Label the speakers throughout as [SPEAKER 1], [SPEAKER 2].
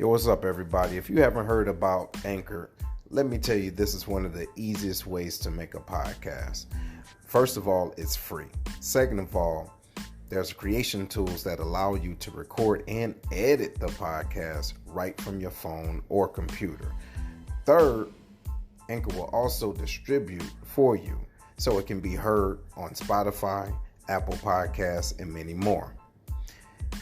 [SPEAKER 1] Yo, what's up, everybody? If you haven't heard about Anchor, let me tell you, this is one of the easiest ways to make a podcast. First of all, it's free. Second of all, there's creation tools that allow you to record and edit the podcast right from your phone or computer. Third, Anchor will also distribute for you so it can be heard on Spotify, Apple Podcasts, and many more.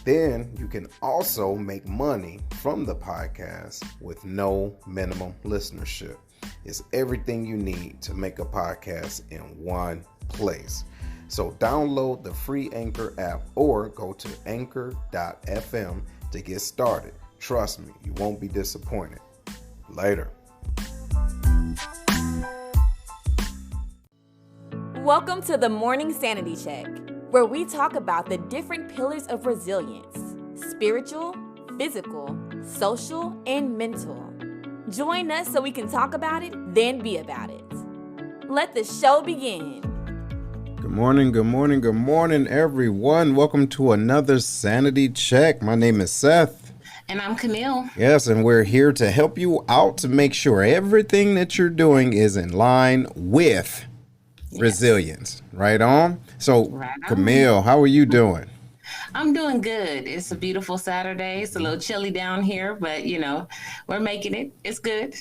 [SPEAKER 1] Then you can also make money from the podcast with no minimum listenership. It's everything you need to make a podcast in one place. So download the free Anchor app or go to anchor.fm to get started. Trust me, you won't be disappointed. Later.
[SPEAKER 2] Welcome to the Morning Sanity Check, where we talk about the different pillars of resilience: spiritual, physical, social, and mental. Join us so we can talk about it, then be about it. Let the show begin.
[SPEAKER 1] Good morning, everyone. Welcome to another Sanity Check. My name is Seth.
[SPEAKER 3] And I'm Camille.
[SPEAKER 1] Yes, and we're here to help you out to make sure everything that you're doing is in line with resilience. Right on? So, right on. Camille, how are you doing?
[SPEAKER 3] I'm doing good. It's a beautiful Saturday. It's a little chilly down here, but, we're making it. It's good.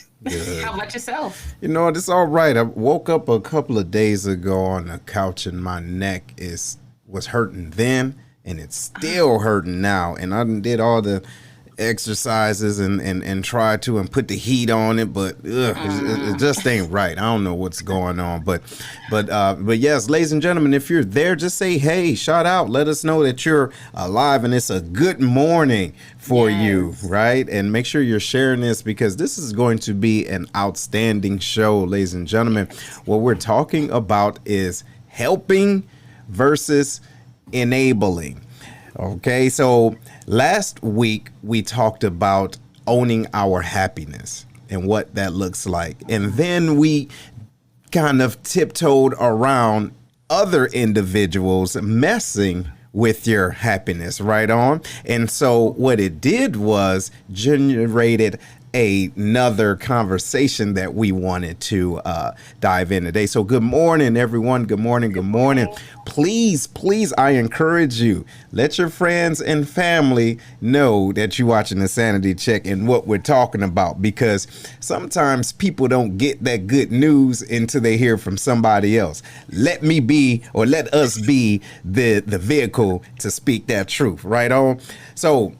[SPEAKER 3] How about yourself?
[SPEAKER 1] You know, it's all right. I woke up a couple of days ago on the couch and my neck was hurting then, and it's still hurting now. And I did all the exercises and try to and put the heat on it, but it just ain't right. I don't know what's going on, but yes, ladies and gentlemen, if you're there, just say hey, shout out, let us know that you're alive and it's a good morning for you, right? And make sure you're sharing this because this is going to be an outstanding show, ladies and gentlemen. What we're talking about is helping versus enabling. Okay, so last week we talked about owning our happiness and what that looks like. And then we kind of tiptoed around other individuals messing with your happiness, right on. And so what it did was generated another conversation that we wanted to dive in today. So good morning, everyone. Good morning. Please, I encourage you, let your friends and family know that you're watching the Sanity Check and what we're talking about, because sometimes people don't get that good news until they hear from somebody else. Let me be, or let us be the vehicle to speak that truth, right on. So,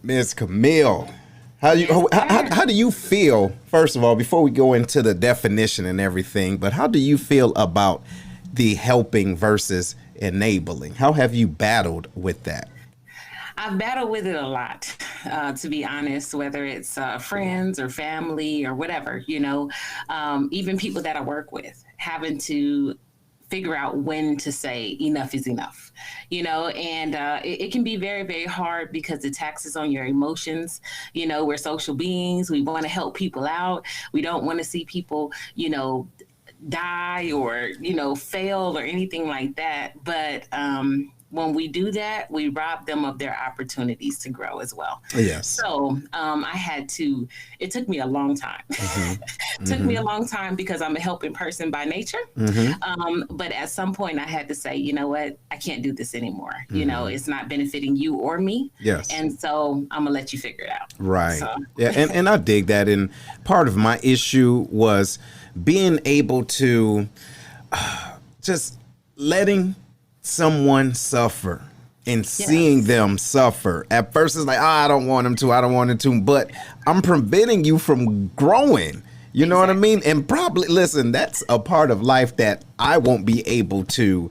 [SPEAKER 1] Ms. Camille, how do you feel, first of all, before we go into the definition and everything, but how do you feel about the helping versus enabling? How have you battled with that?
[SPEAKER 3] I've battled with it a lot, to be honest, whether it's friends or family or whatever, even people that I work with, having to figure out when to say enough is enough, and it can be very, very hard because it taxes on your emotions. We're social beings. We want to help people out. We don't want to see people, die or, fail or anything like that. But when we do that, we rob them of their opportunities to grow as well.
[SPEAKER 1] Yes.
[SPEAKER 3] So it took me a long time. Took me a long time because I'm a helping person by nature. But at some point I had to say, you know what, I can't do this anymore. It's not benefiting you or me.
[SPEAKER 1] Yes.
[SPEAKER 3] And so I'm gonna let you figure it out.
[SPEAKER 1] Right. So. Yeah. And I dig that. And part of my issue was being able to just letting someone suffer and seeing them suffer. At first it's like, I don't want them to, but I'm preventing you from growing. You know what I mean? And probably, listen, that's a part of life that I won't be able to,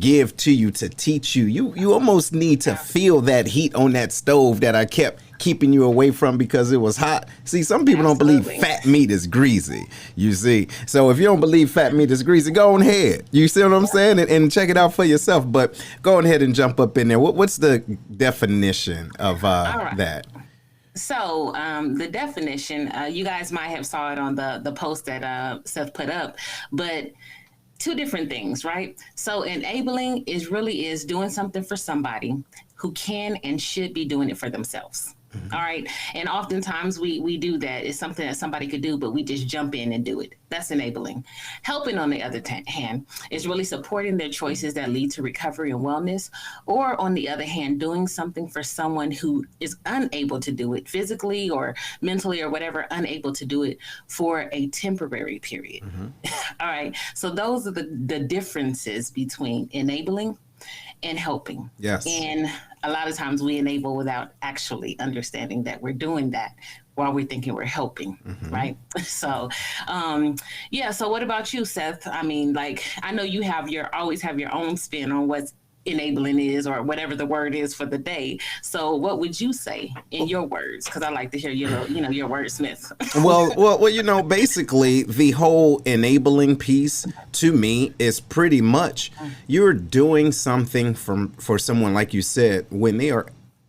[SPEAKER 1] give to you, to teach you. You almost need to feel that heat on that stove that I kept keeping you away from because it was hot. See, some people don't believe fat meat is greasy, you see. So if you don't believe fat meat is greasy, go on ahead. You see what I'm saying? And check it out for yourself. But go ahead and jump up in there. What's the definition of that?
[SPEAKER 3] So the definition, you guys might have saw it on the post that Seth put up, but two different things, right? So enabling is doing something for somebody who can and should be doing it for themselves. All right. And oftentimes we do that. It's something that somebody could do, but we just jump in and do it. That's enabling. Helping, on the other hand, is really supporting their choices that lead to recovery and wellness. Or, on the other hand, doing something for someone who is unable to do it physically or mentally or whatever, unable to do it for a temporary period. All right. So those are the differences between enabling and helping.
[SPEAKER 1] Yes.
[SPEAKER 3] And a lot of times we enable without actually understanding that we're doing that while we're thinking we're helping, right? So, yeah. So what about you, Seth? I mean, like, I know you always have your own spin on what's enabling is, or whatever the word is for the day. So what would you say in your words? Because I like to hear your wordsmith.
[SPEAKER 1] Well, basically the whole enabling piece to me is pretty much you're doing something for someone, like you said, when they are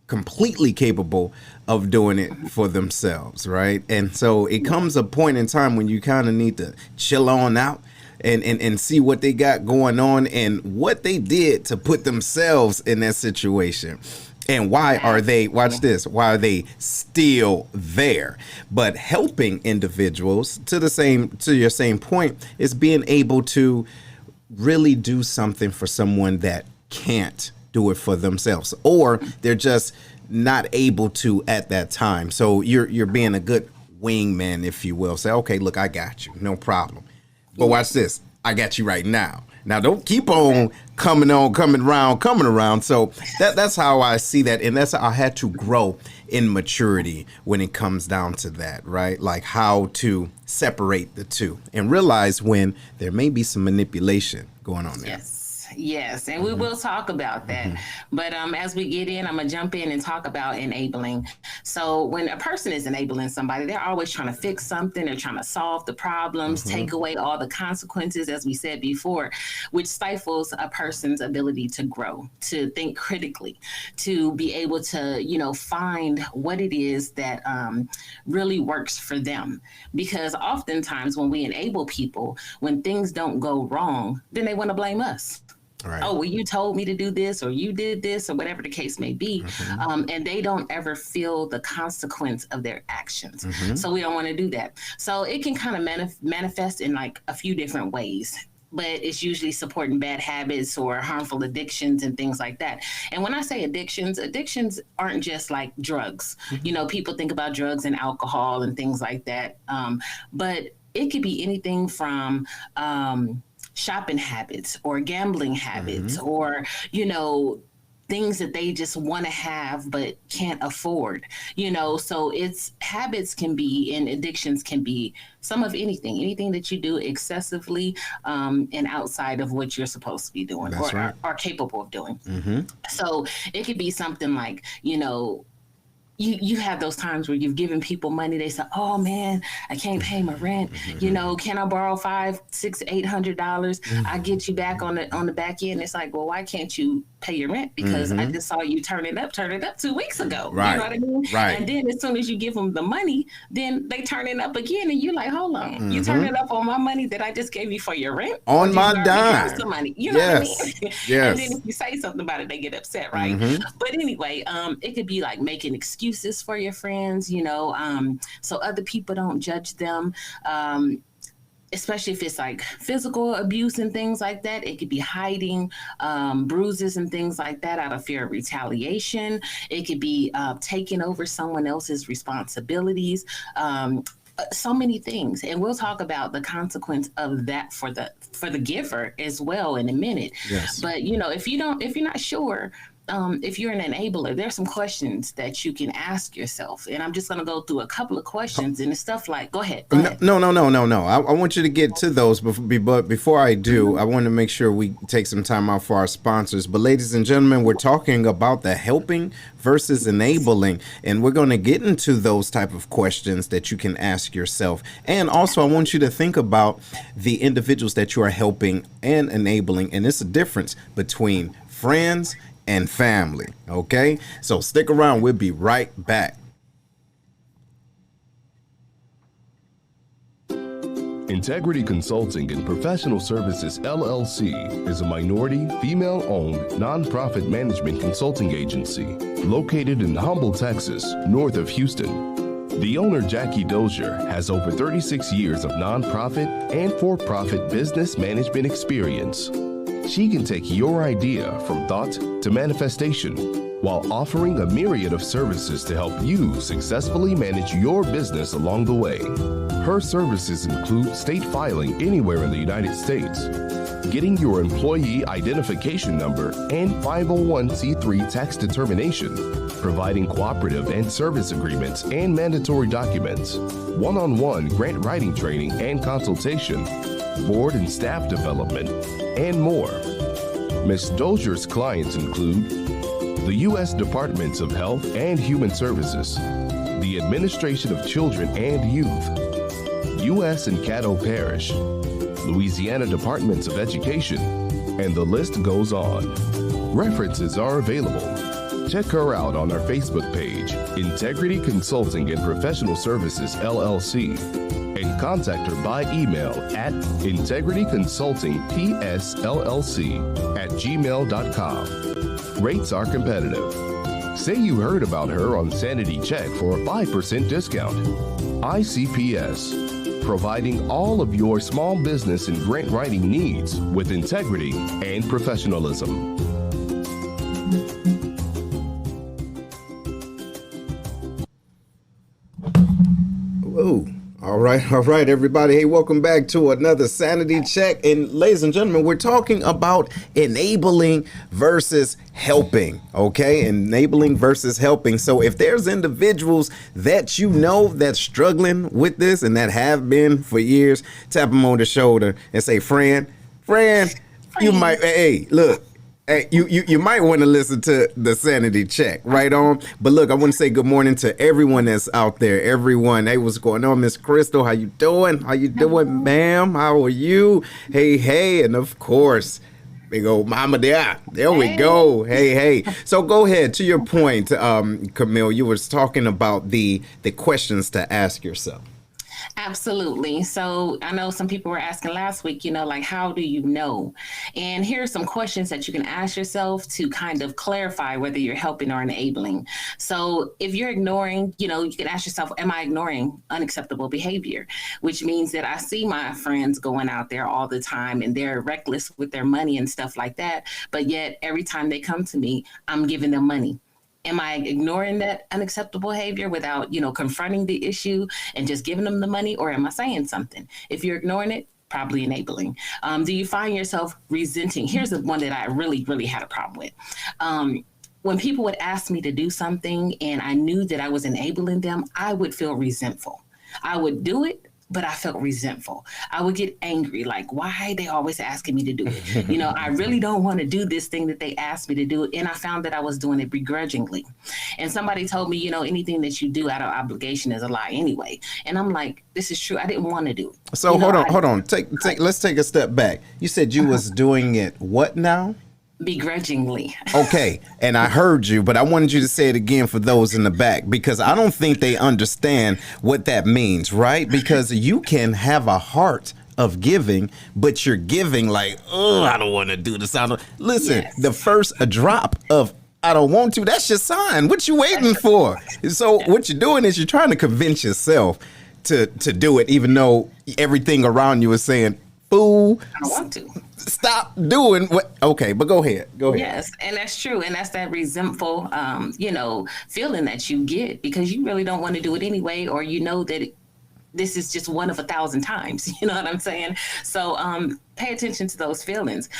[SPEAKER 1] completely capable of doing it for themselves, right? And so it comes a point in time when you kind of need to chill on out and see what they got going on and what they did to put themselves in that situation. And why are they, watch this, why are they still there? But helping individuals, to your same point, is being able to really do something for someone that can't do it for themselves, or they're just not able to at that time. So you're being a good wingman, if you will. Say, okay, look, I got you, no problem. But watch this. I got you right now. Now, don't keep on coming around. So that's how I see that. And that's how I had to grow in maturity when it comes down to that, right? Like how to separate the two and realize when there may be some manipulation going on there.
[SPEAKER 3] Yes, and we will talk about that. But as we get in, I'm going to jump in and talk about enabling. So when a person is enabling somebody, they're always trying to fix something. They're trying to solve the problems, take away all the consequences, as we said before, which stifles a person's ability to grow, to think critically, to be able to, find what it is that really works for them. Because oftentimes when we enable people, when things don't go wrong, then they want to blame us. Right. Oh, well, you told me to do this, or you did this, or whatever the case may be. And they don't ever feel the consequence of their actions. So we don't want to do that. So it can kind of manifest in like a few different ways. But it's usually supporting bad habits or harmful addictions and things like that. And when I say addictions aren't just like drugs. People think about drugs and alcohol and things like that. But it could be anything from shopping habits or gambling habits or, things that they just want to have but can't afford, so it's habits can be, and addictions can be some of anything that you do excessively and outside of what you're supposed to be doing. That's or are capable of doing. So it could be something like, you have those times where you've given people money. They say, "Oh man, I can't pay my rent. Can I borrow $500, $600, $800? I get you back on the back end." It's like, well, why can't you pay your rent? Because I just saw you turn it up 2 weeks ago.
[SPEAKER 1] Right.
[SPEAKER 3] You know what I mean?
[SPEAKER 1] Right.
[SPEAKER 3] And then as soon as you give them the money, then they turn it up again, and you're like, hold on, you turn it up on my money that I just gave you for your rent?
[SPEAKER 1] On my dime.
[SPEAKER 3] Some money. You know what I mean?
[SPEAKER 1] Yes.
[SPEAKER 3] And then if you say something about it, they get upset, right? But anyway, it could be like making excuses for your friends, so other people don't judge them. Especially if it's like physical abuse and things like that. It could be hiding bruises and things like that out of fear of retaliation. It could be taking over someone else's responsibilities. So many things, and we'll talk about the consequence of that for the giver as well in a minute.
[SPEAKER 1] Yes.
[SPEAKER 3] But if you're not sure, if you're an enabler, there's some questions that you can ask yourself. And I'm just going to go through a couple of questions, and it's stuff like, go ahead.
[SPEAKER 1] No. I want you to get to those, but before I do, I want to make sure we take some time out for our sponsors. But ladies and gentlemen, we're talking about the helping versus enabling, and we're going to get into those type of questions that you can ask yourself. And also, I want you to think about the individuals that you are helping and enabling, and it's a difference between friends and family. Okay, so stick around. We'll be right back.
[SPEAKER 4] Integrity Consulting and Professional Services LLC is a minority, female-owned, nonprofit management consulting agency located in Humble, Texas, north of Houston. The owner, Jackie Dozier, has over 36 years of nonprofit and for-profit business management experience. She can take your idea from thought to manifestation while offering a myriad of services to help you successfully manage your business along the way. Her services include state filing anywhere in the United States, getting your employee identification number and 501c3 tax determination, providing cooperative and service agreements and mandatory documents, one-on-one grant writing training and consultation, board and staff development, and more. Ms. Dozier's clients include the U.S. Departments of Health and Human Services, the Administration of Children and Youth, U.S. and Caddo Parish, Louisiana Departments of Education, and the list goes on. References are available. Check her out on our Facebook page, Integrity Consulting and Professional Services LLC, and contact her by email at integrityconsultingpsllc@gmail.com. Rates are competitive. Say you heard about her on Sanity Check for a 5% discount. ICPS, providing all of your small business and grant writing needs with integrity and professionalism.
[SPEAKER 1] Whoa. All right, everybody. Hey, welcome back to another Sanity Check. And ladies and gentlemen, we're talking about enabling versus helping, okay? Enabling versus helping. So if there's individuals that you know that's struggling with this and that have been for years, tap them on the shoulder and say, friend, you might, hey, look. Hey, you might want to listen to the Sanity Check, right on. But look, I want to say good morning to everyone that's out there. Everyone, hey, what's going on, Miss Crystal? How you doing? How you doing, ma'am? How are you? Hey, and of course, big old mama there. There we go. Hey. So go ahead to your point, Camille. You was talking about the questions to ask yourself.
[SPEAKER 3] Absolutely. So I know some people were asking last week, like, how do you know? And here are some questions that you can ask yourself to kind of clarify whether you're helping or enabling. So if you're ignoring, you can ask yourself, am I ignoring unacceptable behavior? Which means that I see my friends going out there all the time and they're reckless with their money and stuff like that. But yet every time they come to me, I'm giving them money. Am I ignoring that unacceptable behavior without, confronting the issue and just giving them the money? Or am I saying something? If you're ignoring it, probably enabling. Do you find yourself resenting? Here's the one that I really, really had a problem with. When people would ask me to do something and I knew that I was enabling them, I would feel resentful. I would do it, but I felt resentful. I would get angry, like, why are they always asking me to do it? I really don't want to do this thing that they asked me to do. And I found that I was doing it begrudgingly. And somebody told me, anything that you do out of obligation is a lie anyway. And I'm like, this is true. I didn't want to do it.
[SPEAKER 1] So hold on. Let's take a step back. You said you was doing it what now?
[SPEAKER 3] Begrudgingly.
[SPEAKER 1] Okay, and I heard you, but I wanted you to say it again for those in the back, because I don't think they understand what that means, right? Because you can have a heart of giving, but you're giving like, oh, I don't want to do this. Listen, yes. The first drop of I don't want to, that's your sign. What you waiting for? So what you're doing is you're trying to convince yourself to do it, even though everything around you is saying, fool,
[SPEAKER 3] I don't want to.
[SPEAKER 1] Stop doing what. Okay, but go ahead.
[SPEAKER 3] Yes, and that's true. And that's that resentful, feeling that you get because you really don't want to do it anyway, or that this is just one of 1,000 times. You know what I'm saying? So pay attention to those feelings.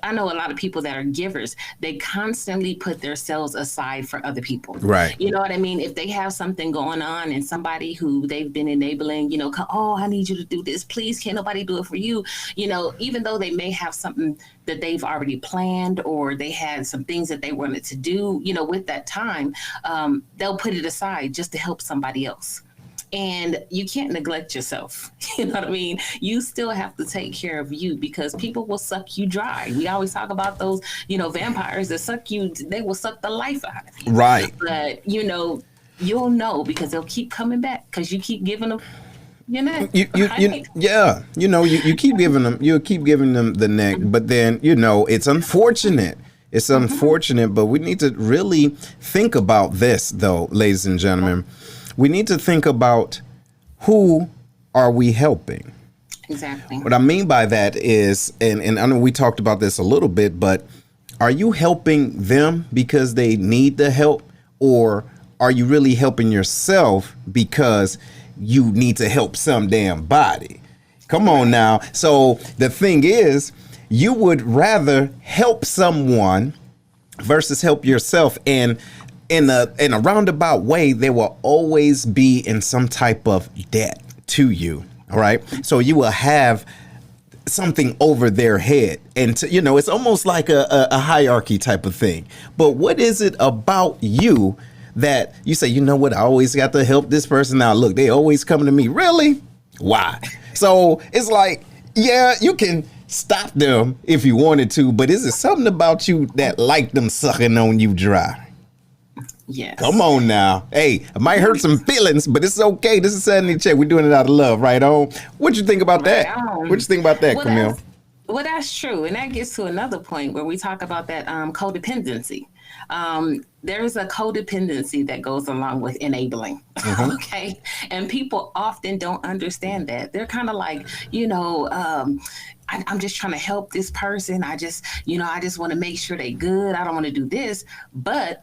[SPEAKER 3] I know a lot of people that are givers, they constantly put themselves aside for other people.
[SPEAKER 1] Right.
[SPEAKER 3] You know what I mean? If they have something going on and somebody who they've been enabling, oh, I need you to do this. Please, can't nobody do it for you? Even though they may have something that they've already planned or they had some things that they wanted to do, with that time, they'll put it aside just to help somebody else. And you can't neglect yourself. You know what I mean? You still have to take care of you because people will suck you dry. We always talk about those, vampires that suck you. They will suck the life out of you.
[SPEAKER 1] Right.
[SPEAKER 3] But, you'll know because they'll keep coming back because you keep giving them
[SPEAKER 1] Yeah, you keep giving them, the neck, but then it's unfortunate. It's unfortunate, but we need to really think about this, though, ladies and gentlemen. We need to think about who are we helping.
[SPEAKER 3] Exactly.
[SPEAKER 1] What I mean by that is, and I know we talked about this a little bit, but are you helping them because they need the help, or are you really helping yourself because you need to help some damn body? Come on now. So the thing is, you would rather help someone versus help yourself. And in a roundabout way, they will always be in some type of debt to you. All right. So you will have something over their head. And, it's almost like a hierarchy type of thing. But what is it about you that you say, you know what, I always got to help this person out? Look, they always come to me. Really? Why? So it's like, yeah, you can stop them if you wanted to, but is it something about you that like them sucking on you dry?
[SPEAKER 3] Yes.
[SPEAKER 1] Come on now. Hey, it might hurt some feelings, but it's okay. This is Sanity Check. We're doing it out of love, right on? What you think about that? What you think about that, Camille?
[SPEAKER 3] Well, that's true. And that gets to another point where we talk about that codependency. There's a codependency that goes along with enabling. Okay. And people often don't understand that. They're kind of like, I'm just trying to help this person. I just want to make sure they're good. I don't want to do this. But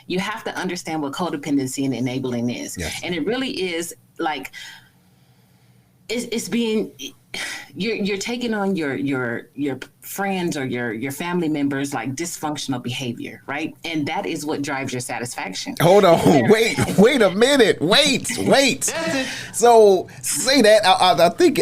[SPEAKER 3] you have to understand what codependency and enabling is. Yes. And it really is like, it's being, you're taking on your friends or your family members like dysfunctional behavior, right? And that is what drives your satisfaction.
[SPEAKER 1] Hold on, wait a minute, wait. So say that. I think.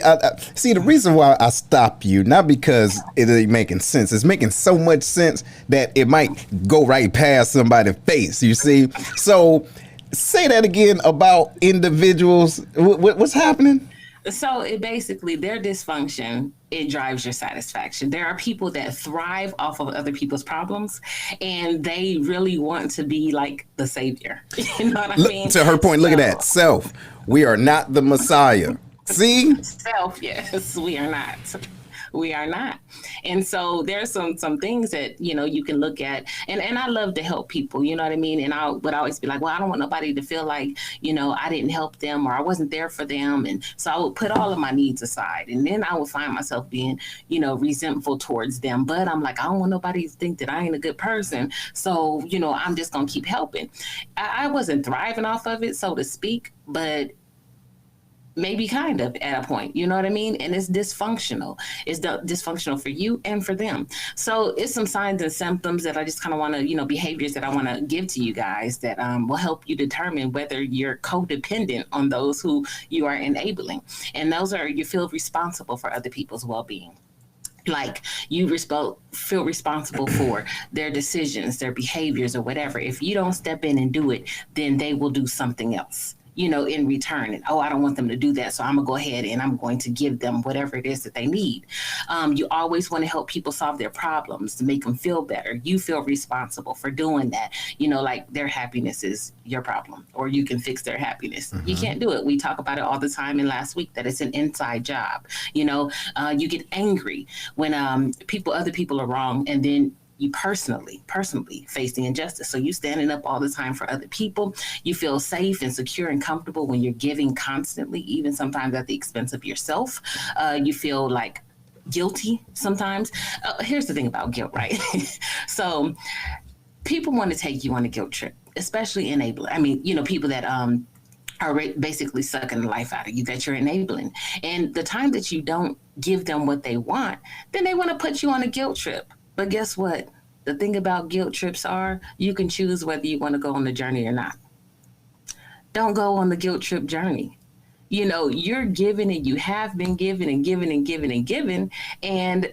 [SPEAKER 1] See, the reason why I stop you, not because it ain't making sense. It's making so much sense that it might go right past somebody's face. You see, so say that again about individuals. What's happening?
[SPEAKER 3] So it basically, their dysfunction, it drives your satisfaction. There are people that thrive off of other people's problems, and they really want to be like the savior. You know what I mean?
[SPEAKER 1] To her point, look at that. Self. We are not the Messiah. See?
[SPEAKER 3] Self, yes, we are not. We are not. And so there's some things that, you can look at. And I love to help people, you know what I mean? And I would always be like, well, I don't want nobody to feel like, I didn't help them or I wasn't there for them. And so I would put all of my needs aside. And then I would find myself being, resentful towards them. But I'm like, I don't want nobody to think that I ain't a good person. So, I'm just going to keep helping. I wasn't thriving off of it, so to speak, but maybe kind of at a point, you know what I mean? And it's dysfunctional. It's dysfunctional for you and for them. So it's some signs and symptoms that I just kind of want to, behaviors that I want to give to you guys that will help you determine whether you're codependent on those who you are enabling. And those are, you feel responsible for other people's well-being. Like you feel responsible for their decisions, their behaviors or whatever. If you don't step in and do it, then they will do something else, in return. And, I don't want them to do that. So I'm gonna go ahead and I'm going to give them whatever it is that they need. You always want to help people solve their problems to make them feel better. You feel responsible for doing that. Like their happiness is your problem, or you can fix their happiness. Mm-hmm. You can't do it. We talk about it all the time. And last week that it's an inside job. You get angry when other people are wrong, and then you personally face the injustice. So you standing up all the time for other people. You feel safe and secure and comfortable when you're giving constantly, even sometimes at the expense of yourself. You feel like guilty sometimes. Here's the thing about guilt, right? So people want to take you on a guilt trip, especially enabler. I mean, people that are basically sucking the life out of you, that you're enabling. And the time that you don't give them what they want, then they want to put you on a guilt trip. But guess what? The thing about guilt trips are you can choose whether you want to go on the journey or not. Don't go on the guilt trip journey. You're giving and you have been given and given and given and given, and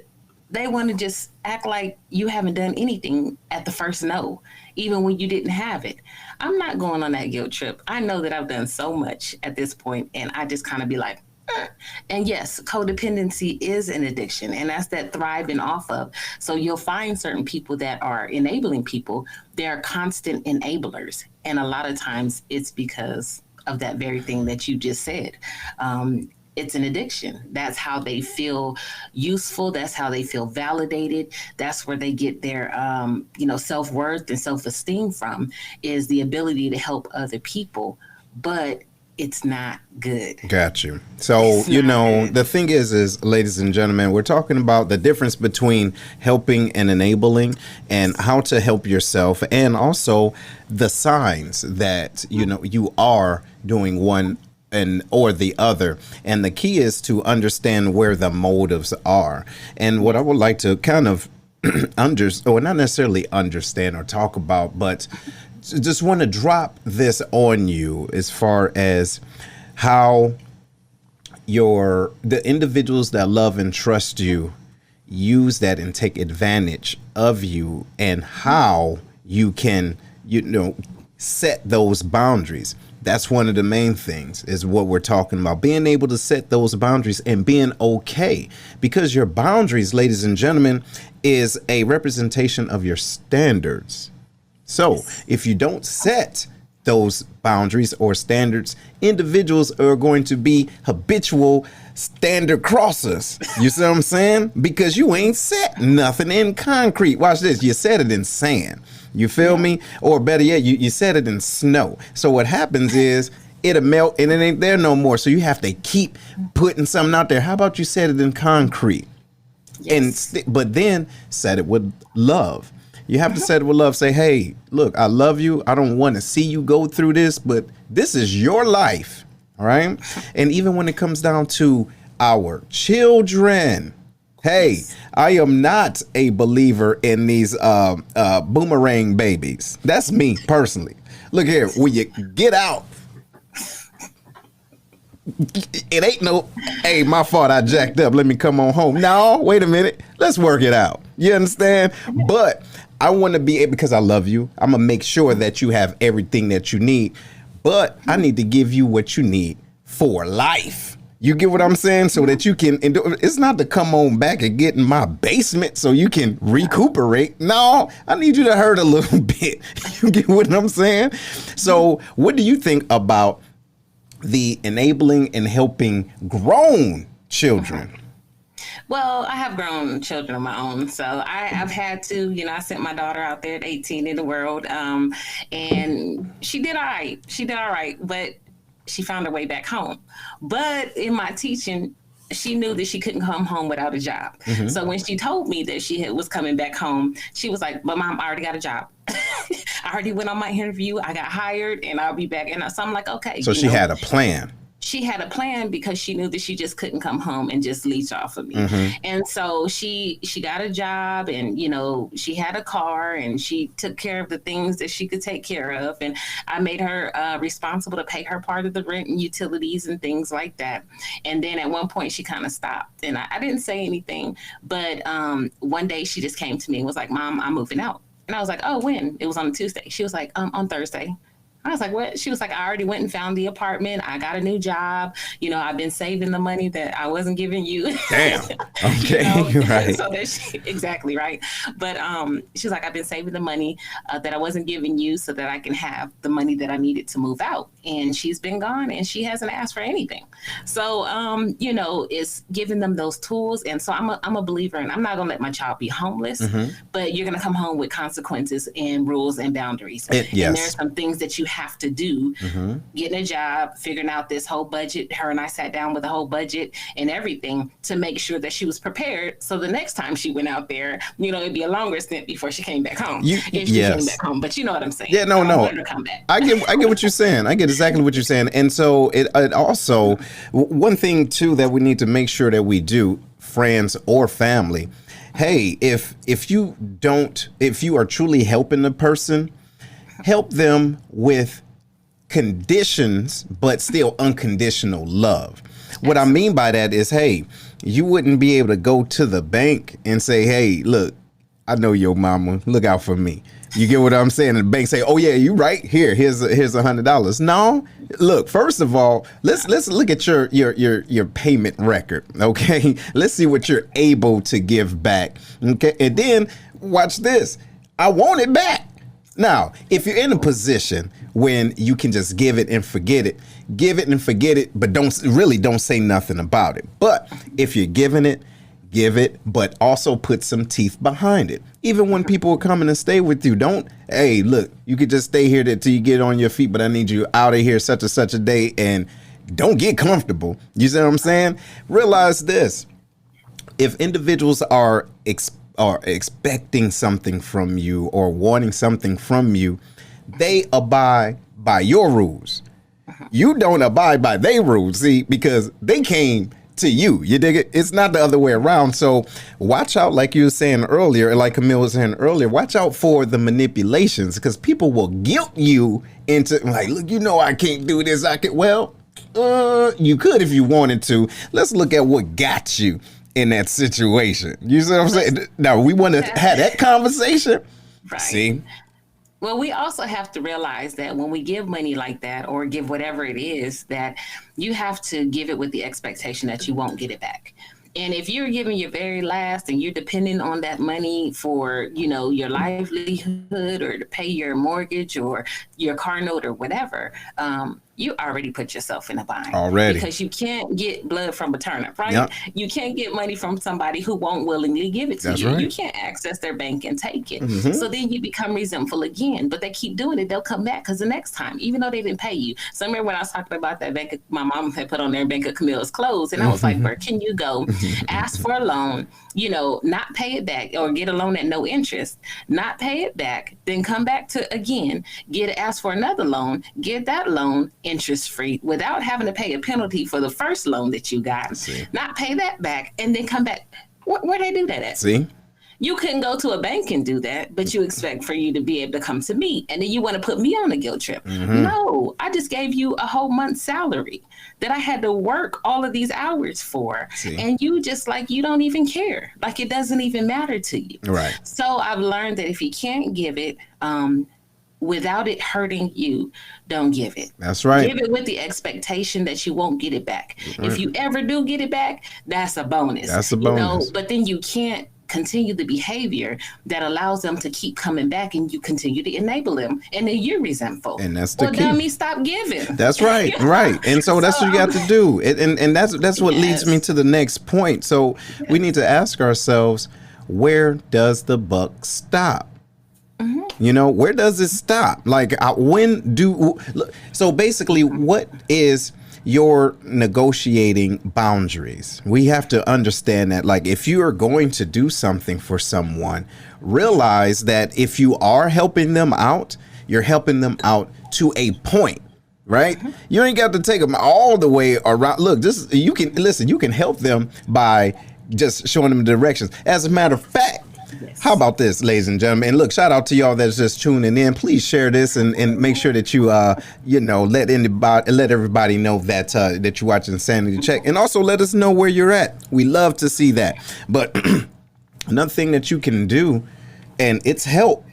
[SPEAKER 3] they want to just act like you haven't done anything at the first no, even when you didn't have it. I'm not going on that guilt trip. I know that I've done so much at this point, and I just kind of be like, And yes, codependency is an addiction, and that's that thriving off of. So you'll find certain people that are enabling people, they're constant enablers. And a lot of times it's because of that very thing that you just said. It's an addiction. That's how they feel useful. That's how they feel validated. That's where they get their, self-worth and self-esteem from, is the ability to help other people. But it's not good.
[SPEAKER 1] Got you. So, the thing is, ladies and gentlemen, we're talking about the difference between helping and enabling, and how to help yourself, and also the signs that, you are doing one or the other. And the key is to understand where the motives are. And what I would like to kind of not necessarily understand or talk about, but just want to drop this on you as far as how the individuals that love and trust you use that and take advantage of you, and how you can, set those boundaries. That's one of the main things, is what we're talking about, being able to set those boundaries and being okay, because your boundaries, ladies and gentlemen, is a representation of your standards. So if you don't set those boundaries or standards, individuals are going to be habitual standard crossers. You see what I'm saying? Because you ain't set nothing in concrete. Watch this. You set it in sand. You feel me? Or better yet, you set it in snow. So what happens is it'll melt and it ain't there no more. So you have to keep putting something out there. How about you set it in concrete? Yes. But then set it with love. You have to set it with love. Say, hey, look, I love you. I don't want to see you go through this, but this is your life. All right. And even when it comes down to our children, hey, I am not a believer in these boomerang babies. That's me personally. Look here, when you get out, it ain't no, hey, my fault, I jacked up, let me come on home. No, wait a minute, let's work it out. You understand? But I want to be able, because I love you, I'm going to make sure that you have everything that you need. But I need to give you what you need for life. You get what I'm saying? So that you can, it's not to come on back and get in my basement so you can recuperate. No, I need you to hurt a little bit. You get what I'm saying? So what do you think about the enabling and helping grown children?
[SPEAKER 3] Well, I have grown children of my own, so I've had to, I sent my daughter out there at 18 in the world, and she did all right, but she found her way back home. But in my teaching, she knew that she couldn't come home without a job. Mm-hmm. So when she told me that she was coming back home, she was like, but Mom, I already got a job. I already went on my interview. I got hired and I'll be back. And so I'm like, okay.
[SPEAKER 1] So she had a plan.
[SPEAKER 3] She had a plan because she knew that she just couldn't come home and just leech off of me. Mm-hmm. And so she got a job and, she had a car and she took care of the things that she could take care of. And I made her responsible to pay her part of the rent and utilities and things like that. And then at one point she kind of stopped and I didn't say anything. But one day she just came to me and was like, Mom, I'm moving out. And I was like, oh, when? It was on a Tuesday. She was like, on Thursday. I was like, what? She was like, I already went and found the apartment. I got a new job. I've been saving the money that I wasn't giving you.
[SPEAKER 1] Damn. Okay. Right.
[SPEAKER 3] So exactly. Right. But she was like, I've been saving the money that I wasn't giving you so that I can have the money that I needed to move out. And she's been gone and she hasn't asked for anything. So, it's giving them those tools. And so I'm a believer and I'm not going to let my child be homeless, mm-hmm. but you're going to come home with consequences and rules and boundaries. Yes. And there's some things that you have to do, mm-hmm. getting a job, figuring out this whole budget. Her and I sat down with a whole budget and everything to make sure that she was prepared. So the next time she went out there, it'd be a longer stint before she came back home. If she came back home, but you know what I'm saying?
[SPEAKER 1] Yeah, no.
[SPEAKER 3] Come back.
[SPEAKER 1] I get what you're saying. I get exactly what you're saying. And so it also, one thing too that we need to make sure that we do, friends or family, hey, if you are truly helping the person, help them with conditions, but still unconditional love. What I mean by that is, hey, you wouldn't be able to go to the bank and say, hey, look, I know your mama, look out for me. You get what I'm saying? And the bank say, oh yeah, you right. Here's $100. No, look, first of all, let's look at your payment record. Okay. Let's see what you're able to give back. Okay. And then watch this. I want it back. Now, if you're in a position when you can just give it and forget it. Give it and forget it, but don't say nothing about it. But if you're giving it, give it, but also put some teeth behind it. Even when people are coming to stay with you, hey, look, you could just stay here till you get on your feet, but I need you out of here such and such a day, and don't get comfortable. You see what I'm saying? Realize this. If individuals are expecting something from you or wanting something from you, they abide by your rules. You don't abide by their rules, see, because they came to you. You dig it? It's not the other way around. So watch out, like you were saying earlier, like Camille was saying earlier, watch out for the manipulations, because people will guilt you into like, look, I can't do this. You could if you wanted to. Let's look at what got you in that situation. You see what I'm saying? Now we want to have that conversation.
[SPEAKER 3] Right.
[SPEAKER 1] See?
[SPEAKER 3] Well, we also have to realize that when we give money like that, or give whatever it is, that you have to give it with the expectation that you won't get it back. And if you're giving your very last and you're depending on that money for, your livelihood or to pay your mortgage or your car note or whatever, you already put yourself in a bind.
[SPEAKER 1] Already.
[SPEAKER 3] Because you can't get blood from a turnip, right?
[SPEAKER 1] Yep.
[SPEAKER 3] You can't get money from somebody who won't willingly give it to
[SPEAKER 1] That's
[SPEAKER 3] you.
[SPEAKER 1] right.
[SPEAKER 3] You can't access their bank and take it.
[SPEAKER 1] Mm-hmm.
[SPEAKER 3] So then you become resentful again. But they keep doing it. They'll come back because the next time, even though they didn't pay you. So I remember when I was talking about that bank, my mom had put on there Bank of Camille's clothes. And I was like, where can you go? Ask for a loan, not pay it back, or get a loan at no interest, not pay it back, then come back to again, ask for another loan, get that loan interest free without having to pay a penalty for the first loan that you got, not pay that back, and then come back. Where they do that at?
[SPEAKER 1] See?
[SPEAKER 3] You couldn't go to a bank and do that, but you expect for you to be able to come to me, and then you want to put me on a guilt trip.
[SPEAKER 1] Mm-hmm.
[SPEAKER 3] No, I just gave you a whole month's salary that I had to work all of these hours for. And you just you don't even care. Like it doesn't even matter to you.
[SPEAKER 1] Right.
[SPEAKER 3] So I've learned that if you can't give it, without it hurting you, don't give it.
[SPEAKER 1] That's right.
[SPEAKER 3] Give it with the expectation that you won't get it back. Right. If you ever do get it back, that's a bonus.
[SPEAKER 1] That's a bonus.
[SPEAKER 3] But then you can't continue the behavior that allows them to keep coming back, and you continue to enable them, and then you're resentful.
[SPEAKER 1] And that's the key.
[SPEAKER 3] Dummy, stop giving.
[SPEAKER 1] That's right, right. And so that's what you got to do. And that's what leads me to the next point. So we need to ask ourselves, where does the buck stop? Where does it stop? So basically, what is your negotiating boundaries? We have to understand that, if you are going to do something for someone, realize that if you are helping them out, you're helping them out to a point, right? You ain't got to take them all the way around. Look, you can help them by just showing them directions. As a matter of fact, how about this, ladies and gentlemen? And look, shout out to y'all that's just tuning in. Please share this and make sure that you let everybody know that you're watching Sanity Check, and also let us know where you're at. We love to see that. But another thing that you can do, and it's help.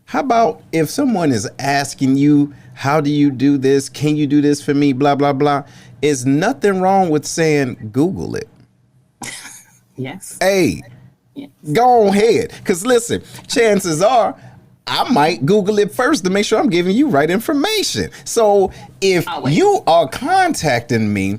[SPEAKER 1] How about if someone is asking you, how do you do this? Can you do this for me? Blah, blah, blah. Is nothing wrong with saying Google it.
[SPEAKER 3] Yes.
[SPEAKER 1] Hey. Go ahead. Because listen, chances are I might Google it first to make sure I'm giving you right information. So if you are contacting me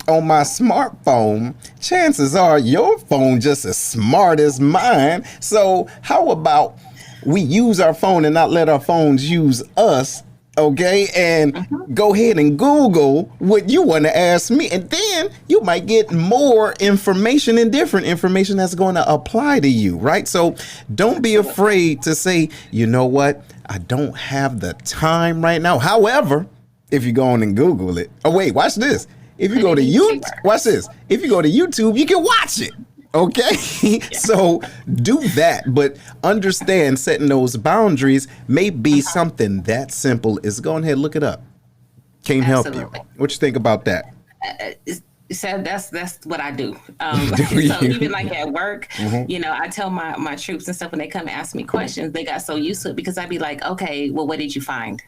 [SPEAKER 1] on my smartphone, chances are your phone just as smart as mine. So how about we use our phone and not let our phones use us? Okay, and go ahead and Google what you want to ask me, and then you might get more information and different information that's going to apply to you, right? So don't be afraid to say, you know what, I don't have the time right now. However, if you go on and Google it, watch this. If you go to YouTube, watch this. If you go to YouTube, you can watch it. Okay, so do that, but understand setting those boundaries may be something that simple as going ahead, look it up. Can't help you. What you think about that?
[SPEAKER 3] So that's what I do.
[SPEAKER 1] Do you?
[SPEAKER 3] So even at work, I tell my troops and stuff when they come and ask me questions, they got so used to it because I'd be like, okay, well, what did you find?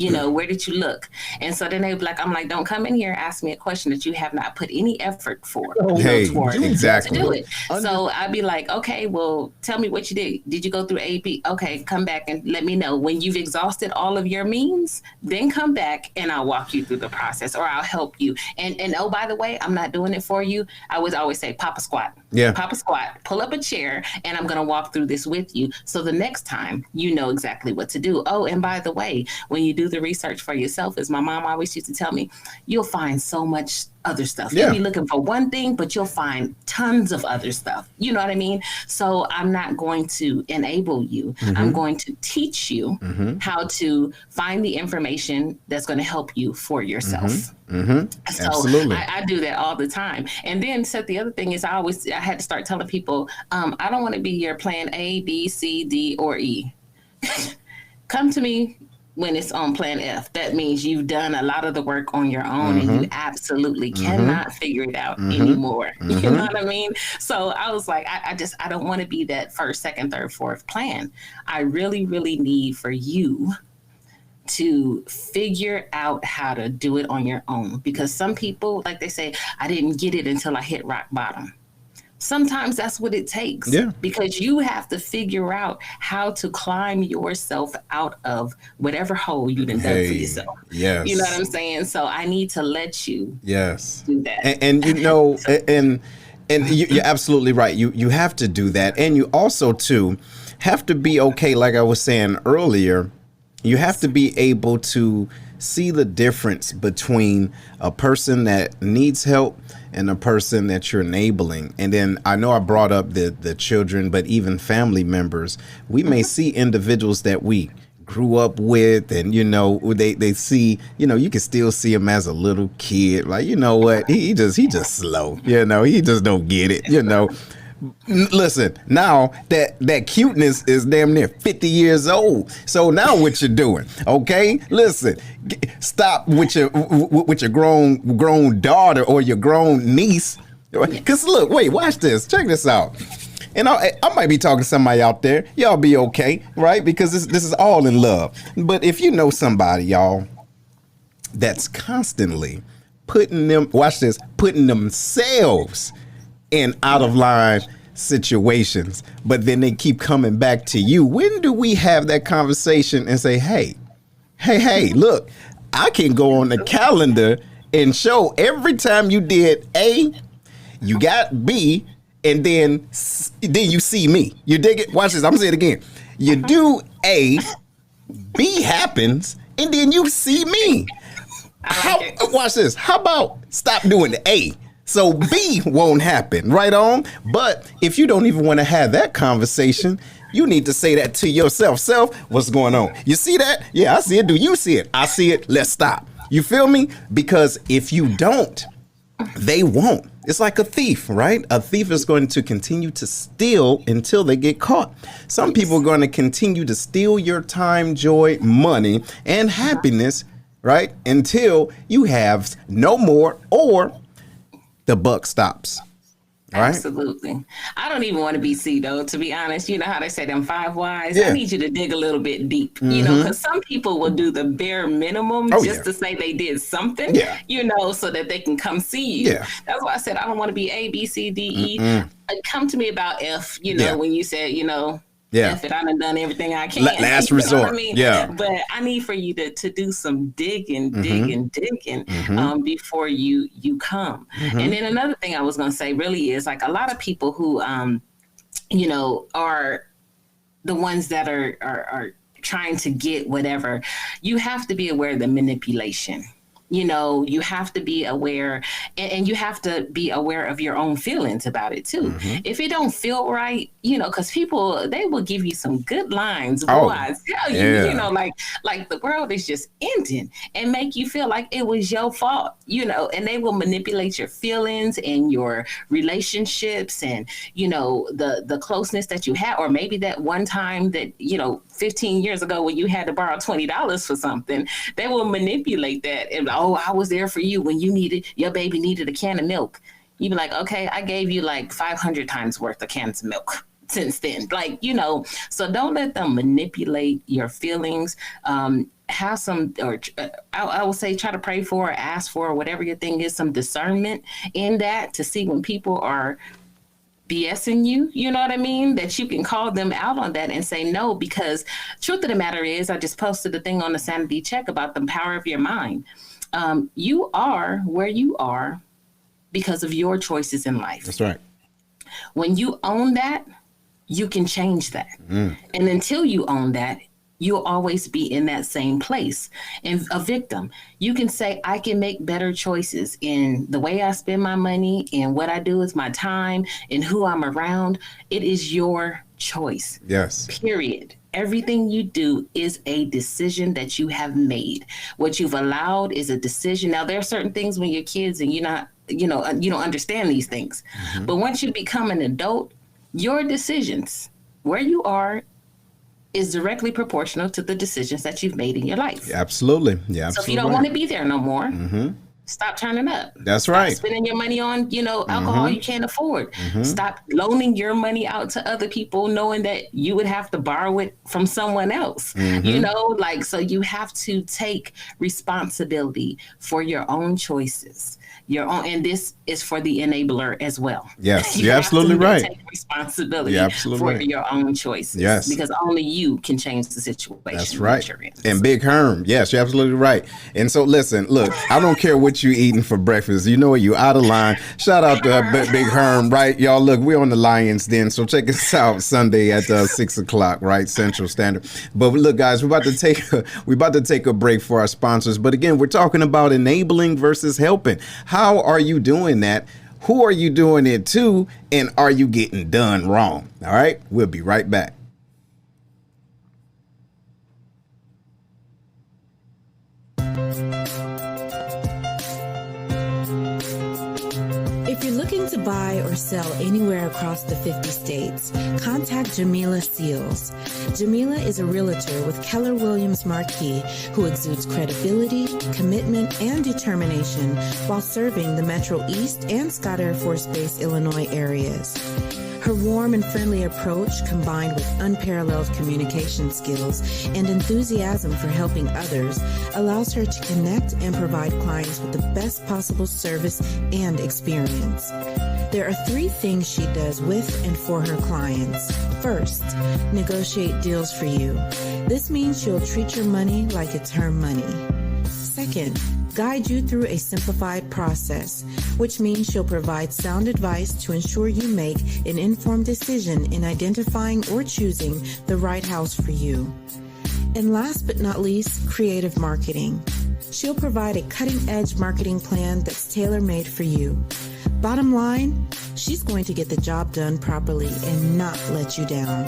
[SPEAKER 3] Where did you look? And so then they be like, I'm like, don't come in here, ask me a question that you have not put any effort for, towards
[SPEAKER 1] exactly.
[SPEAKER 3] to do it. So I'd be like, okay, well, tell me what you did. Did you go through A, B? Okay, come back and let me know. When you've exhausted all of your means, then come back and I'll walk you through the process, or I'll help you. And oh, by the way, I'm not doing it for you. I would always say, pop a squat.
[SPEAKER 1] Yeah.
[SPEAKER 3] Pop a squat, pull up a chair, and I'm going to walk through this with you. So the next time you know exactly what to do. Oh, and by the way, when you do the research for yourself, as my mom always used to tell me, you'll find so much other stuff.
[SPEAKER 1] Yeah.
[SPEAKER 3] You'll be looking for one thing, but you'll find tons of other stuff. You know what I mean? So I'm not going to enable you. I'm going to teach you how to find the information that's going to help you for yourself. So
[SPEAKER 1] Absolutely.
[SPEAKER 3] I do that all the time. And then the other thing is I had to start telling people, I don't want to be your plan A, B, C, D, or E. Come to me when it's on plan F. That means you've done a lot of the work on your own and you absolutely cannot figure it out anymore. You know what I mean? So I was like, I don't want to be that first, second, third, fourth plan. I really, really need for you to figure out how to do it on your own. Because some people, like they say, I didn't get it until I hit rock bottom. Sometimes that's what it takes.
[SPEAKER 1] Yeah.
[SPEAKER 3] Because you have to figure out how to climb yourself out of whatever hole you done dug for yourself.
[SPEAKER 1] Yes.
[SPEAKER 3] You know what I'm saying? So I need to let you do that.
[SPEAKER 1] And you're absolutely right. You have to do that. And you also, too, have to be okay, like I was saying earlier, you have to be able to see the difference between a person that needs help and a person that you're enabling. And then I know I brought up the children, but even family members, we may see individuals that we grew up with, and they see, you can still see him as a little kid, like, you know what, he just slow, he just don't get it. Listen, now that cuteness is damn near 50 years old. So now what you doing? Okay, listen, stop with your grown daughter or your grown niece. Because look, wait, watch this. Check this out. And I might be talking to somebody out there. Y'all be okay, right? Because this is all in love. But if you know somebody, y'all, that's constantly putting themselves in out of line situations, but then they keep coming back to you. When do we have that conversation and say, hey, look, I can go on the calendar and show every time you did A, you got B, and then you see me. You dig it? Watch this. I'm gonna say it again. You do A, B happens, and then you see me. Watch this. How about stop doing the A? So B won't happen, right on? But if you don't even want to have that conversation, you need to say that to yourself. Self, what's going on? You see that? Yeah, I see it. Do you see it? I see it. Let's stop. You feel me? Because if you don't, they won't. It's like a thief, right? A thief is going to continue to steal until they get caught. Some people are going to continue to steal your time, joy, money, and happiness, right? Until you have no more, or the buck stops. Right?
[SPEAKER 3] Absolutely. I don't even want to be C, though, to be honest. You know how they say them 5 whys?
[SPEAKER 1] Yeah.
[SPEAKER 3] I need you to dig a little bit deep, because some people will do the bare minimum to say they did something, so that they can come see you. Yeah. That's why I said I don't want to be A, B, C, D, E. Come to me about F, when you said, F it, I done everything I can.
[SPEAKER 1] Last resort.
[SPEAKER 3] I mean?
[SPEAKER 1] Yeah.
[SPEAKER 3] But I need for you to do some digging before you come. And then another thing I was going to say really is, like, a lot of people who, are the ones that are trying to get whatever, you have to be aware of the manipulation. You have to be aware, and you have to be aware of your own feelings about it too. If it don't feel right, because people, they will give you some good lines. Boy, I tell you, like the world is just ending, and make you feel like it was your fault, and they will manipulate your feelings and your relationships and, the closeness that you had, or maybe that one time that, 15 years ago when you had to borrow $20 for something, they will manipulate that. And, I was there for you when your baby needed a can of milk. You'd be like, okay, I gave you like 500 times worth of cans of milk since then. Like, so don't let them manipulate your feelings. Have some, or I will say, try to pray for or ask for, or whatever your thing is, some discernment in that to see when people are BSing you, you know what I mean? That you can call them out on that and say no, because truth of the matter is, I just posted a thing on the Sanity Check about the power of your mind. You are where you are because of your choices in life.
[SPEAKER 1] That's right.
[SPEAKER 3] When you own that, you can change that. And until you own that, you'll always be in that same place and a victim. You can say, I can make better choices in the way I spend my money and what I do with my time and who I'm around. It is your choice.
[SPEAKER 1] Yes.
[SPEAKER 3] Period. Everything you do is a decision that you have made. What you've allowed is a decision. Now, there are certain things when you're kids and you're not, you don't understand these things. But once you become an adult, your decisions, where you are, is directly proportional to the decisions that you've made in your life.
[SPEAKER 1] Absolutely. Yeah.
[SPEAKER 3] So if you don't want to be there no more, stop turning up.
[SPEAKER 1] That's right.
[SPEAKER 3] Stop spending your money on, alcohol you can't afford. Stop loaning your money out to other people, knowing that you would have to borrow it from someone else. So you have to take responsibility for your own choices. Your own, and this is for the enabler as well.
[SPEAKER 1] Yes, you're absolutely right.
[SPEAKER 3] Take responsibility for your own choices.
[SPEAKER 1] Yes,
[SPEAKER 3] because only you can change the situation.
[SPEAKER 1] That's right. And Big Herm, yes, you're absolutely right. And so, listen, look, I don't care what you eating for breakfast. You know what? You out of line. Shout out to Big Herm, right? Y'all, look, we're on the Lions Den, so check us out Sunday at 6:00, right, Central Standard. But look, guys, we're about to take a break for our sponsors. But again, we're talking about enabling versus helping. How are you doing that? Who are you doing it to? And are you getting done wrong? All right, we'll be right back.
[SPEAKER 5] If you're looking to buy or sell anywhere across the 50 states, contact Jamilaseals. Jamila is a realtor with Keller Williams Marquis who exudes credibility, commitment, and determination while serving the Metro East and Scott Air Force Base, Illinois areas. Her warm and friendly approach, combined with unparalleled communication skills and enthusiasm for helping others, allows her to connect and provide clients with the best possible service and experience. There are 3 things she does with and for her clients. First, negotiate deals for you. This means she'll treat your money like it's her money. Second, guide you through a simplified process, which means she'll provide sound advice to ensure you make an informed decision in identifying or choosing the right house for you. And last but not least, creative marketing. She'll provide a cutting-edge marketing plan that's tailor-made for you. Bottom line, she's going to get the job done properly and not let you down.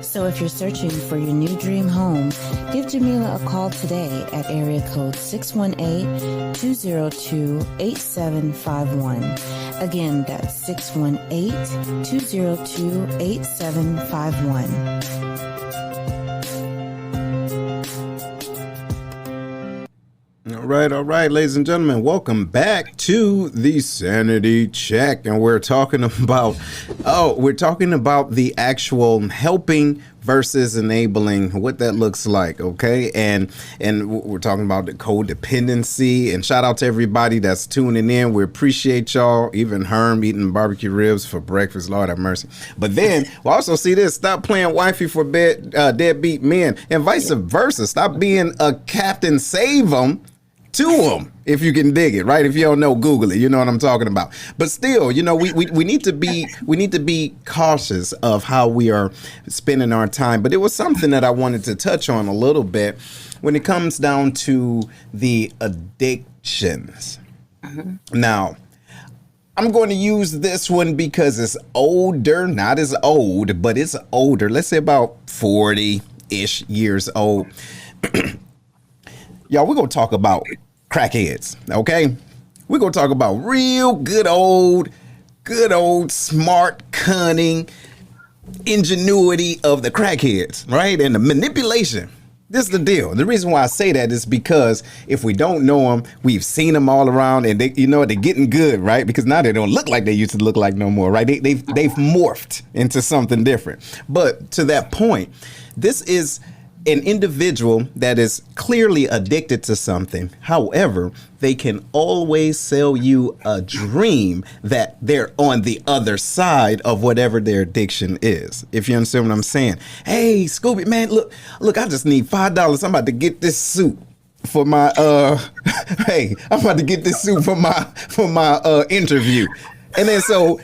[SPEAKER 5] So if you're searching for your new dream home, give Jamila a call today at area code 618-202-8751. Again, that's 618-202-8751.
[SPEAKER 1] All right, ladies and gentlemen, welcome back to the Sanity Check, and we're talking about the actual helping versus enabling, what that looks like, okay? And we're talking about the codependency, and shout out to everybody that's tuning in. We appreciate y'all, even Herm eating barbecue ribs for breakfast, Lord have mercy. But then we'll also see this: stop playing wifey for deadbeat men, and vice versa. Stop being a captain, save them to them, if you can dig it, right? If you don't know, Google it. You know what I'm talking about. But still, we need to be cautious of how we are spending our time. But it was something that I wanted to touch on a little bit when it comes down to the addictions. Now, I'm going to use this one because it's older, not as old, but it's older. Let's say about 40-ish years old. Y'all, we're going to talk about crackheads, okay? We're going to talk about real good old, smart, cunning ingenuity of the crackheads, right? And the manipulation This is the deal. The reason why I say that is because if we don't know them, we've seen them all around, and they, they're getting good, right? Because now they don't look like they used to look like no more, right? They've morphed into something different. But to that point, this is an individual that is clearly addicted to something. However, they can always sell you a dream that they're on the other side of whatever their addiction is. If you understand what I'm saying. Hey, Scooby, man, look, I just need $5. I'm about to get this suit for my hey, I'm about to get this suit for my interview. And then so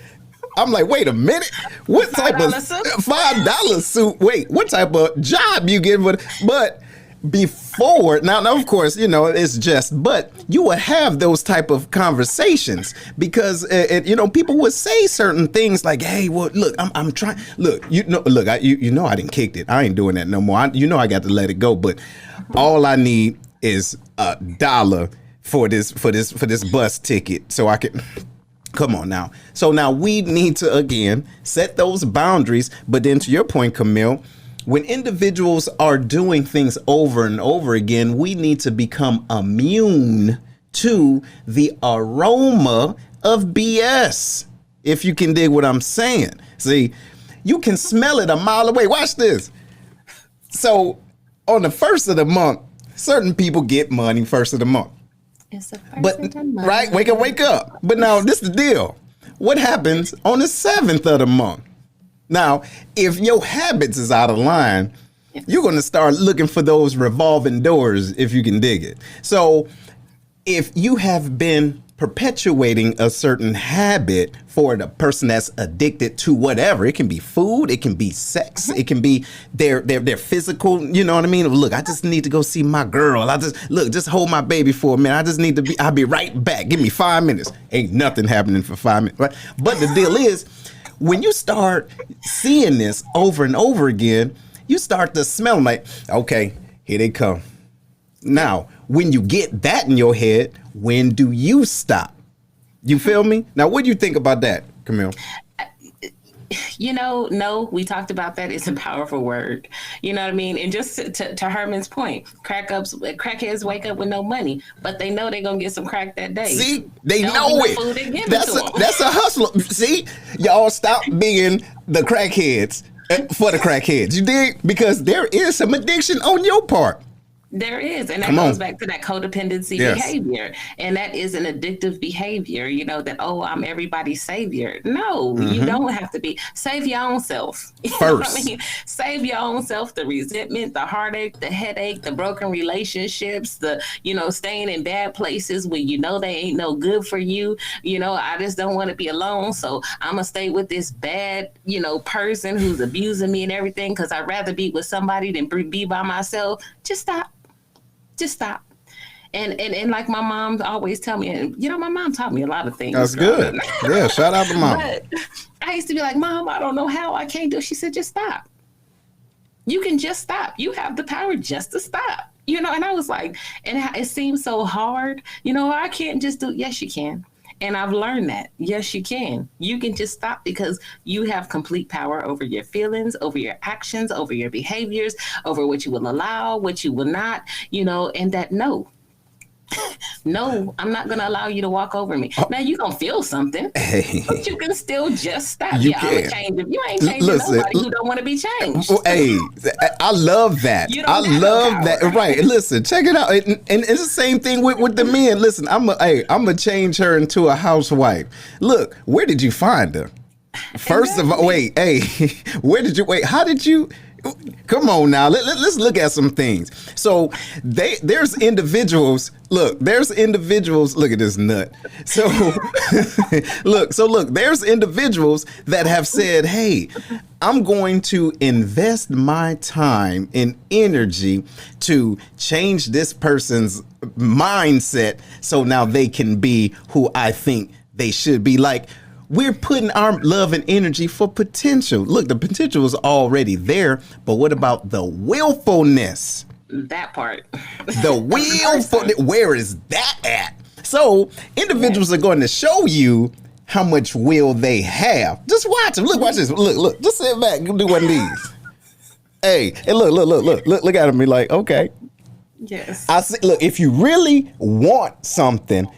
[SPEAKER 1] I'm like, wait a minute. What type of $5 suit? Wait, what type of job you get? But before now, of course, it's just. But you would have those type of conversations because people would say certain things like, "Hey, well, look, I'm trying. Look, I didn't kick it. I ain't doing that no more. I got to let it go. But all I need is $1 for this bus ticket so I can." Come on now. So now we need to, again, set those boundaries. But then to your point, Camille, when individuals are doing things over and over again, we need to become immune to the aroma of BS. If you can dig what I'm saying. See, you can smell it a mile away. Watch this. So on the first of the month, certain people get money first of the month.
[SPEAKER 3] It's the first of the month.
[SPEAKER 1] Right? Wake up. But now this is the deal. What happens on the 7th of the month? Now, if your habits is out of line, you're going to start looking for those revolving doors, if you can dig it. So if you have been perpetuating a certain habit for the person that's addicted to whatever, it can be food, it can be sex, it can be their physical, you know what I mean? Look, I just need to go see my girl. Just hold my baby for a minute. I'll be right back. Give me 5 minutes. Ain't nothing happening for 5 minutes. Right? But the deal is, when you start seeing this over and over again, you start to smell them like, okay, here they come. Now, when you get that in your head, when do you stop? You feel me? Now, what do you think about that, Camille?
[SPEAKER 3] No, we talked about that. It's a powerful word. You know what I mean? And just to Herman's point, crackheads wake up with no money, but they know they're going to get some crack that day.
[SPEAKER 1] See, they know it. That's a hustler. See, y'all stop being the crackheads for the crackheads. You dig? Because there is some addiction on your part.
[SPEAKER 3] There is. And that goes back to that codependency behavior. And that is an addictive behavior, that, I'm everybody's savior. No, you don't have to be. Save your own self. You know what I mean? Save your own self, the resentment, the heartache, the headache, the broken relationships, the, staying in bad places where they ain't no good for you. I just don't want to be alone. So I'm going to stay with this bad, person who's abusing me and everything because I'd rather be with somebody than be by myself. Just stop. Just stop. And like my mom always tell me, and my mom taught me a lot of things.
[SPEAKER 1] That's good. Yeah, shout out to mom.
[SPEAKER 3] But I used to be like, Mom, I don't know how, I can't do it. She said, just stop. You can just stop. You have the power just to stop. And I was like, and it seems so hard. I can't just do, yes, you can. And I've learned that. Yes, you can. You can just stop because you have complete power over your feelings, over your actions, over your behaviors, over what you will allow, what you will not, and that no, I'm not going to allow you to walk over me. Now, you're going to feel something, but you can still just stop. I'm going to change it. You ain't changing nobody who don't want to be changed.
[SPEAKER 1] Hey, I love that. I love that. Right. Listen, check it out. And it's the same thing with the men. Listen, I'm going to change her into a housewife. Look, where did you find her? First of all, wait, hey, how did you... Come on now, let's look at some things. So there's individuals, look at this nut. So look, there's individuals that have said, hey, I'm going to invest my time and energy to change this person's mindset so now they can be who I think they should be. Like, we're putting our love and energy for potential. Look, the potential is already there, but what about the willfulness?
[SPEAKER 3] That part.
[SPEAKER 1] The willfulness, where is that at? So individuals are going to show you how much will they have. Just watch them. Look, watch this. Look. Just sit back and do one of these. Hey, and look at me like, okay.
[SPEAKER 3] Yes.
[SPEAKER 1] I see. Look, if you really want something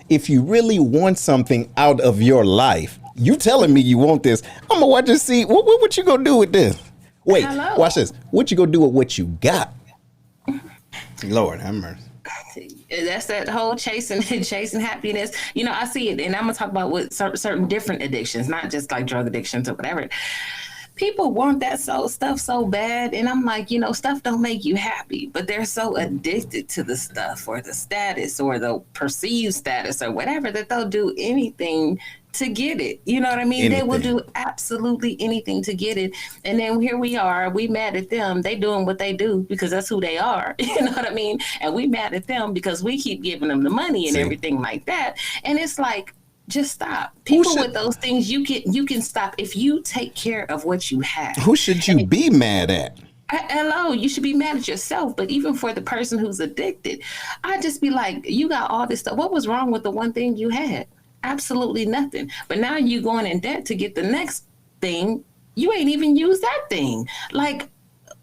[SPEAKER 1] out of your life, you telling me you want this, I'm gonna watch and see what you gonna do with this. Wait,
[SPEAKER 3] Hello.
[SPEAKER 1] watch this. What you gonna do with what you got? Lord have mercy.
[SPEAKER 3] That's that whole chasing happiness. You know, I see it, and I'm gonna talk about with certain different addictions, not just like drug addictions or whatever. People want that stuff so bad, and I'm like, you know, stuff don't make you happy, but they're so addicted to the stuff or the status or the perceived status or whatever that they'll do anything to get it. You know what I mean? They will do absolutely anything to get it. And then here we are, we mad at them. They doing what they do because that's who they are. You know what I mean? And we mad at them because we keep giving them the money and everything like that. And it's like, just stop. People with those things, you can stop if you take care of what you have.
[SPEAKER 1] Who should you be mad at?
[SPEAKER 3] Hello, you should be mad at yourself. But even for the person who's addicted, I just be like, you got all this stuff. What was wrong with the one thing you had? Absolutely nothing. But now you going in debt to get the next thing. You ain't even used that thing. Like,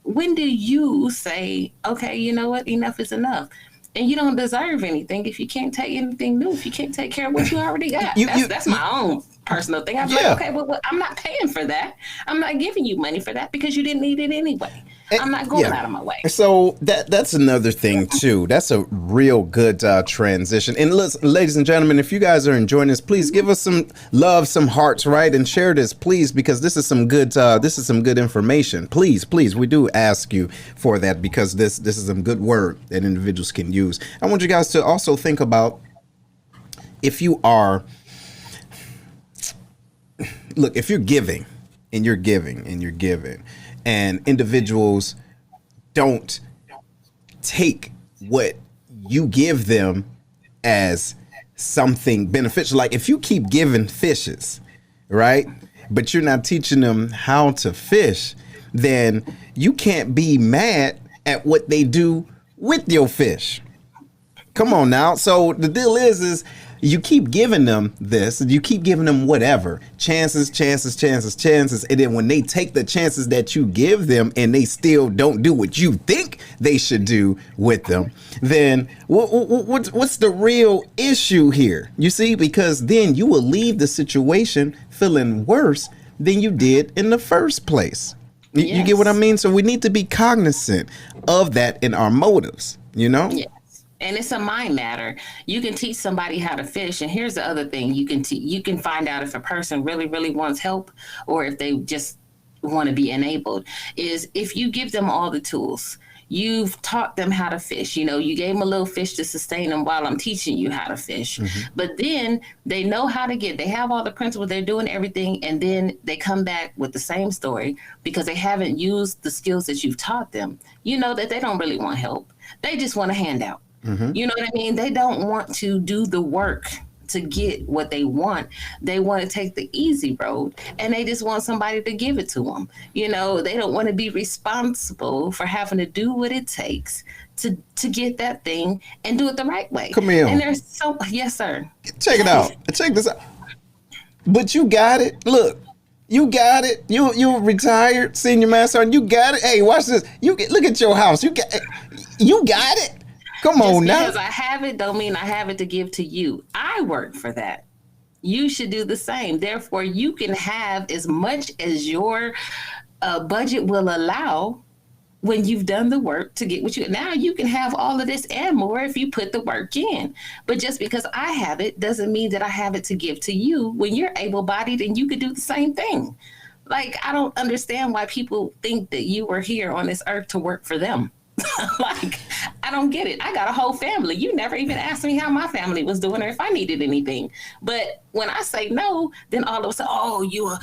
[SPEAKER 3] when do you say, okay, you know what? Enough is enough. And you don't deserve anything if you can't take anything new, if you can't take care of what you already got. That's my own personal thing. I'm like, okay, well, I'm not paying for that. I'm not giving you money for that because you didn't need it anyway. I'm not going out of my way.
[SPEAKER 1] So that's another thing, too. That's a real good transition. And listen, ladies and gentlemen, if you guys are enjoying this, please give us some love, some hearts, right? And share this, please, because this is some good information. Please, we do ask you for that because this is some good word that individuals can use. I want you guys to also think about if you're giving and individuals don't take what you give them as something beneficial. Like if you keep giving fishes, right, but you're not teaching them how to fish, then you can't be mad at what they do with your fish. Come on now. So the deal is you keep giving them this, you keep giving them whatever, chances. And then when they take the chances that you give them and they still don't do what you think they should do with them, then what's the real issue here? You see, because then you will leave the situation feeling worse than you did in the first place. You get what I mean? So we need to be cognizant of that in our motives, you know?
[SPEAKER 3] Yeah. And it's a mind matter. You can teach somebody how to fish. And here's the other thing. You can find out if a person really, really wants help or if they just want to be enabled, is if you give them all the tools. You've taught them how to fish. You know, you gave them a little fish to sustain them while I'm teaching you how to fish. Mm-hmm. But then they know how to they have all the principles, they're doing everything. And then they come back with the same story because they haven't used the skills that you've taught them. You know that they don't really want help. They just want a handout. Mm-hmm. You know what I mean? They don't want to do the work to get what they want. They want to take the easy road and they just want somebody to give it to them. You know, they don't want to be responsible for having to do what it takes to get that thing and do it the right way.
[SPEAKER 1] Come here.
[SPEAKER 3] And there's yes, sir.
[SPEAKER 1] Check it out. Check this out. But you got it. Look. You got it. You retired senior master and you got it. Hey, watch this. Look at your house. You got it. Come on now.
[SPEAKER 3] Just because I have it don't mean I have it to give to you. I work for that. You should do the same. Therefore, you can have as much as your budget will allow when you've done the work to get what you. Now you can have all of this and more if you put the work in. But just because I have it doesn't mean that I have it to give to you. When you're able-bodied and you could do the same thing. Like, I don't understand why people think that you were here on this earth to work for them. Like, I don't get it. I got a whole family. You never even asked me how my family was doing or if I needed anything. But when I say no, then all of a sudden, oh, you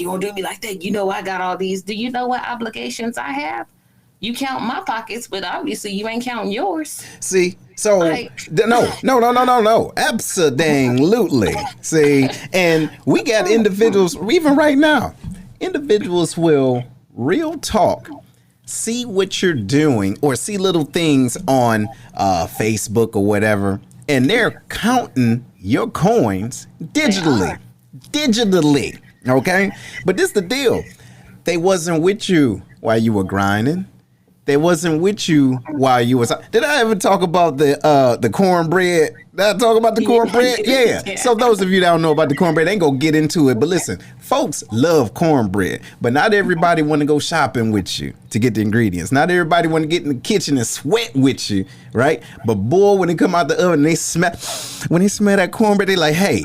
[SPEAKER 3] don't do me like that. You know, I got all these. Do you know what obligations I have? You count my pockets, but obviously you ain't counting yours.
[SPEAKER 1] See, so no. Absolutely. See, and we got individuals, even right now, individuals will real talk see what you're doing or see little things on Facebook or whatever, and they're counting your coins digitally. Okay? But this is the deal. They wasn't with you while you were grinding. They wasn't with you while you was. Did I ever talk about the cornbread? Did I talk about the cornbread? Yeah. So those of you that don't know about the cornbread, ain't gonna get into it. But listen, folks love cornbread, but not everybody want to go shopping with you to get the ingredients. Not everybody want to get in the kitchen and sweat with you, right? But boy, when they come out the oven, they smell that cornbread. They like, hey,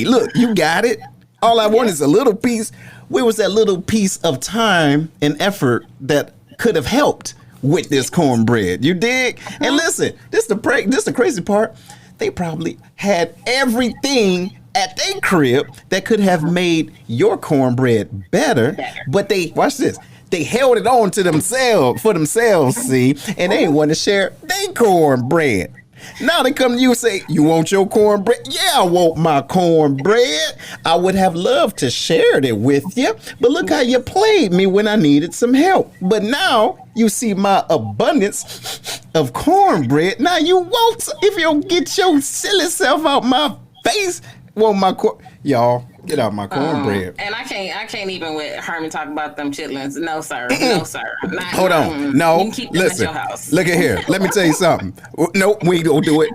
[SPEAKER 1] look, you got it. All I want is a little piece. Where was that little piece of time and effort that could have helped with this cornbread? You dig? And listen, this the crazy part. They probably had everything at their crib that could have made your cornbread better. But they, watch this, they held it on to themselves, see, and they didn't want to share their cornbread. Now they come to you and say, you want your cornbread? Yeah, I want my cornbread. I would have loved to share it with you, but look how you played me when I needed some help. But now you see my abundance of cornbread. Now you won't, if you don't get your silly self out my face, want my y'all. Get out my cornbread.
[SPEAKER 3] And I can't even with Herman talk about them chitlins. No, sir. No, sir.
[SPEAKER 1] Hold on. No.
[SPEAKER 3] You can keep them
[SPEAKER 1] Listen.
[SPEAKER 3] at your house.
[SPEAKER 1] Look at here. Let me tell you something. No, we ain't gonna do it.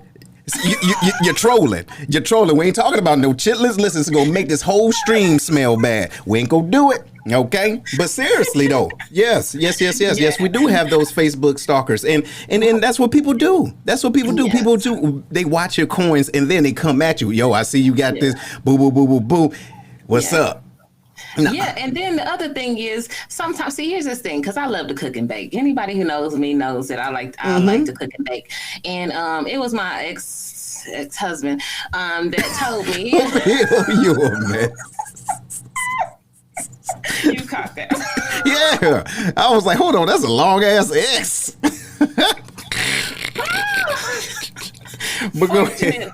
[SPEAKER 1] You're trolling. You're trolling. We ain't talking about no chitlins. Listen, it's gonna make this whole stream smell bad. We ain't gonna do it. Okay, but seriously though, yes, we do have those Facebook stalkers, and that's what people do. That's what people do. Yes. People do. They watch your coins and then they come at you. Yo, I see you got this. Boo, boo, boo, boo, boo. What's up? No.
[SPEAKER 3] Yeah, and then the other thing is sometimes. See, here's this thing, because I love to cook and bake. Anybody who knows me knows that I like to cook and bake. And it was my ex-husband that told me.
[SPEAKER 1] You a mess.
[SPEAKER 3] You caught that.
[SPEAKER 1] Yeah. I was like, hold on, that's a long ass X. But go ahead.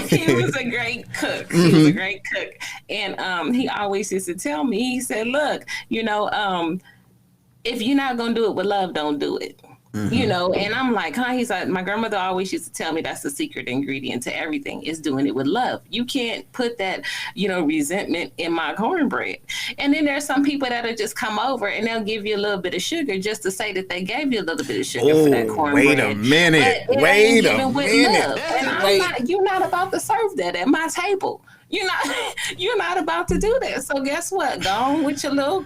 [SPEAKER 3] He was a great cook. He was a great cook. And he always used to tell me, he said, look, if you're not going to do it with love, don't do it. And I'm like, He's like, my grandmother always used to tell me that's the secret ingredient to everything is doing it with love. You can't put that, resentment in my cornbread. And then there's some people that'll just come over and they'll give you a little bit of sugar just to say that they gave you a little bit of sugar for that cornbread.
[SPEAKER 1] Wait a minute. Wait a minute.
[SPEAKER 3] And you're not about to serve that at my table. You're not about to do that. So guess what? Go on with your little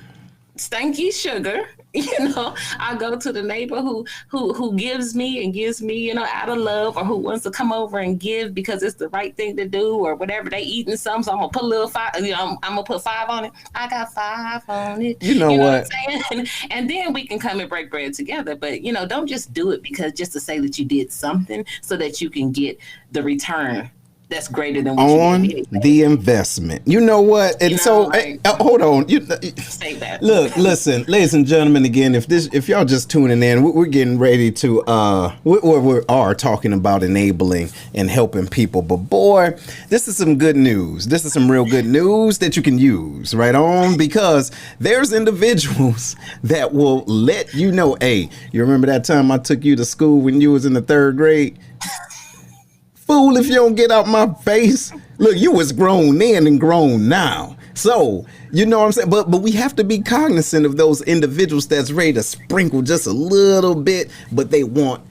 [SPEAKER 3] stinky sugar. I go to the neighbor who gives me, out of love, or who wants to come over and give because it's the right thing to do, or whatever. They eating some, so I'm gonna put a little 5. I'm gonna put 5 on it. I got 5 on it.
[SPEAKER 1] You know what?
[SPEAKER 3] I'm saying? And then we can come and break bread together. But don't just do it because just to say that you did something so that you can get the return that's greater than what
[SPEAKER 1] on
[SPEAKER 3] you did.
[SPEAKER 1] The investment. You know what? And hold on.
[SPEAKER 3] Say that.
[SPEAKER 1] Look, listen, ladies and gentlemen. Again, if y'all just tuning in, we're getting ready to we are talking about enabling and helping people. But boy, this is some good news. This is some real good news that you can use right on, because there's individuals that will let you know. Hey, you remember that time I took you to school when you was in the 3rd grade? Fool, if you don't get out my face. Look, you was grown then and grown now. So, you know what I'm saying? But we have to be cognizant of those individuals that's ready to sprinkle just a little bit, but they want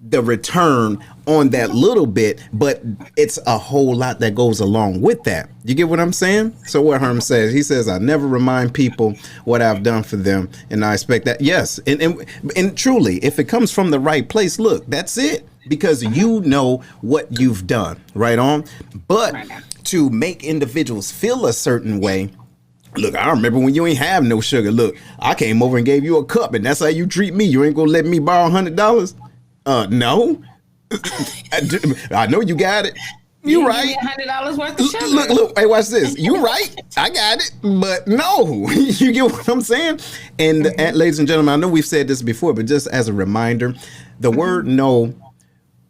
[SPEAKER 1] the return on that little bit, but it's a whole lot that goes along with that. You get what I'm saying? So what Herm says, he says, I never remind people what I've done for them, and I expect that. Yes, and truly, if it comes from the right place, look, that's it. Because you know what you've done, right on. But to make individuals feel a certain way, look, I remember when you ain't have no sugar. Look, I came over and gave you a cup, and that's how you treat me. You ain't gonna let me borrow $100? No. I know you got it. You right.
[SPEAKER 3] $100 worth of sugar.
[SPEAKER 1] Look, hey, watch this. You right. I got it. But no, you get what I'm saying? And ladies and gentlemen, I know we've said this before, but just as a reminder, the word no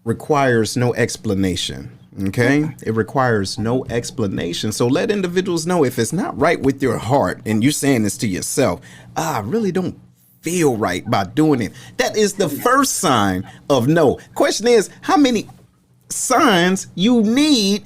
[SPEAKER 1] requires no explanation. Okay? It requires no explanation. So let individuals know if it's not right with your heart and you're saying this to yourself, I really don't feel right by doing it. That is the first sign of no. Question is, how many signs you need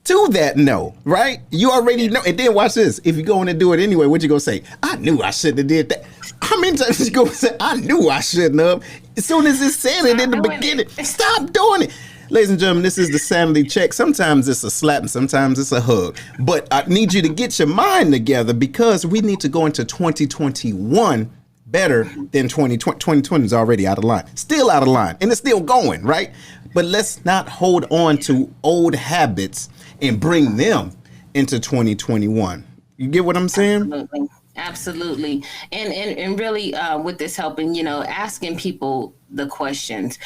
[SPEAKER 1] to that no, right? You already know. And then watch this. If you go in and do it anyway, what you gonna say? I knew I shouldn't have did that. How many times you go and say, I knew I shouldn't have? As soon as it said it in the beginning, stop doing it. Ladies and gentlemen, this is the Sanity Check. Sometimes it's a slap and sometimes it's a hug. But I need you to get your mind together because we need to go into 2021 better than 2020. 2020 is already out of line. Still out of line. And it's still going, right? But let's not hold on to old habits and bring them into 2021. You get what I'm saying?
[SPEAKER 3] Absolutely. And really with this helping, asking people the questions.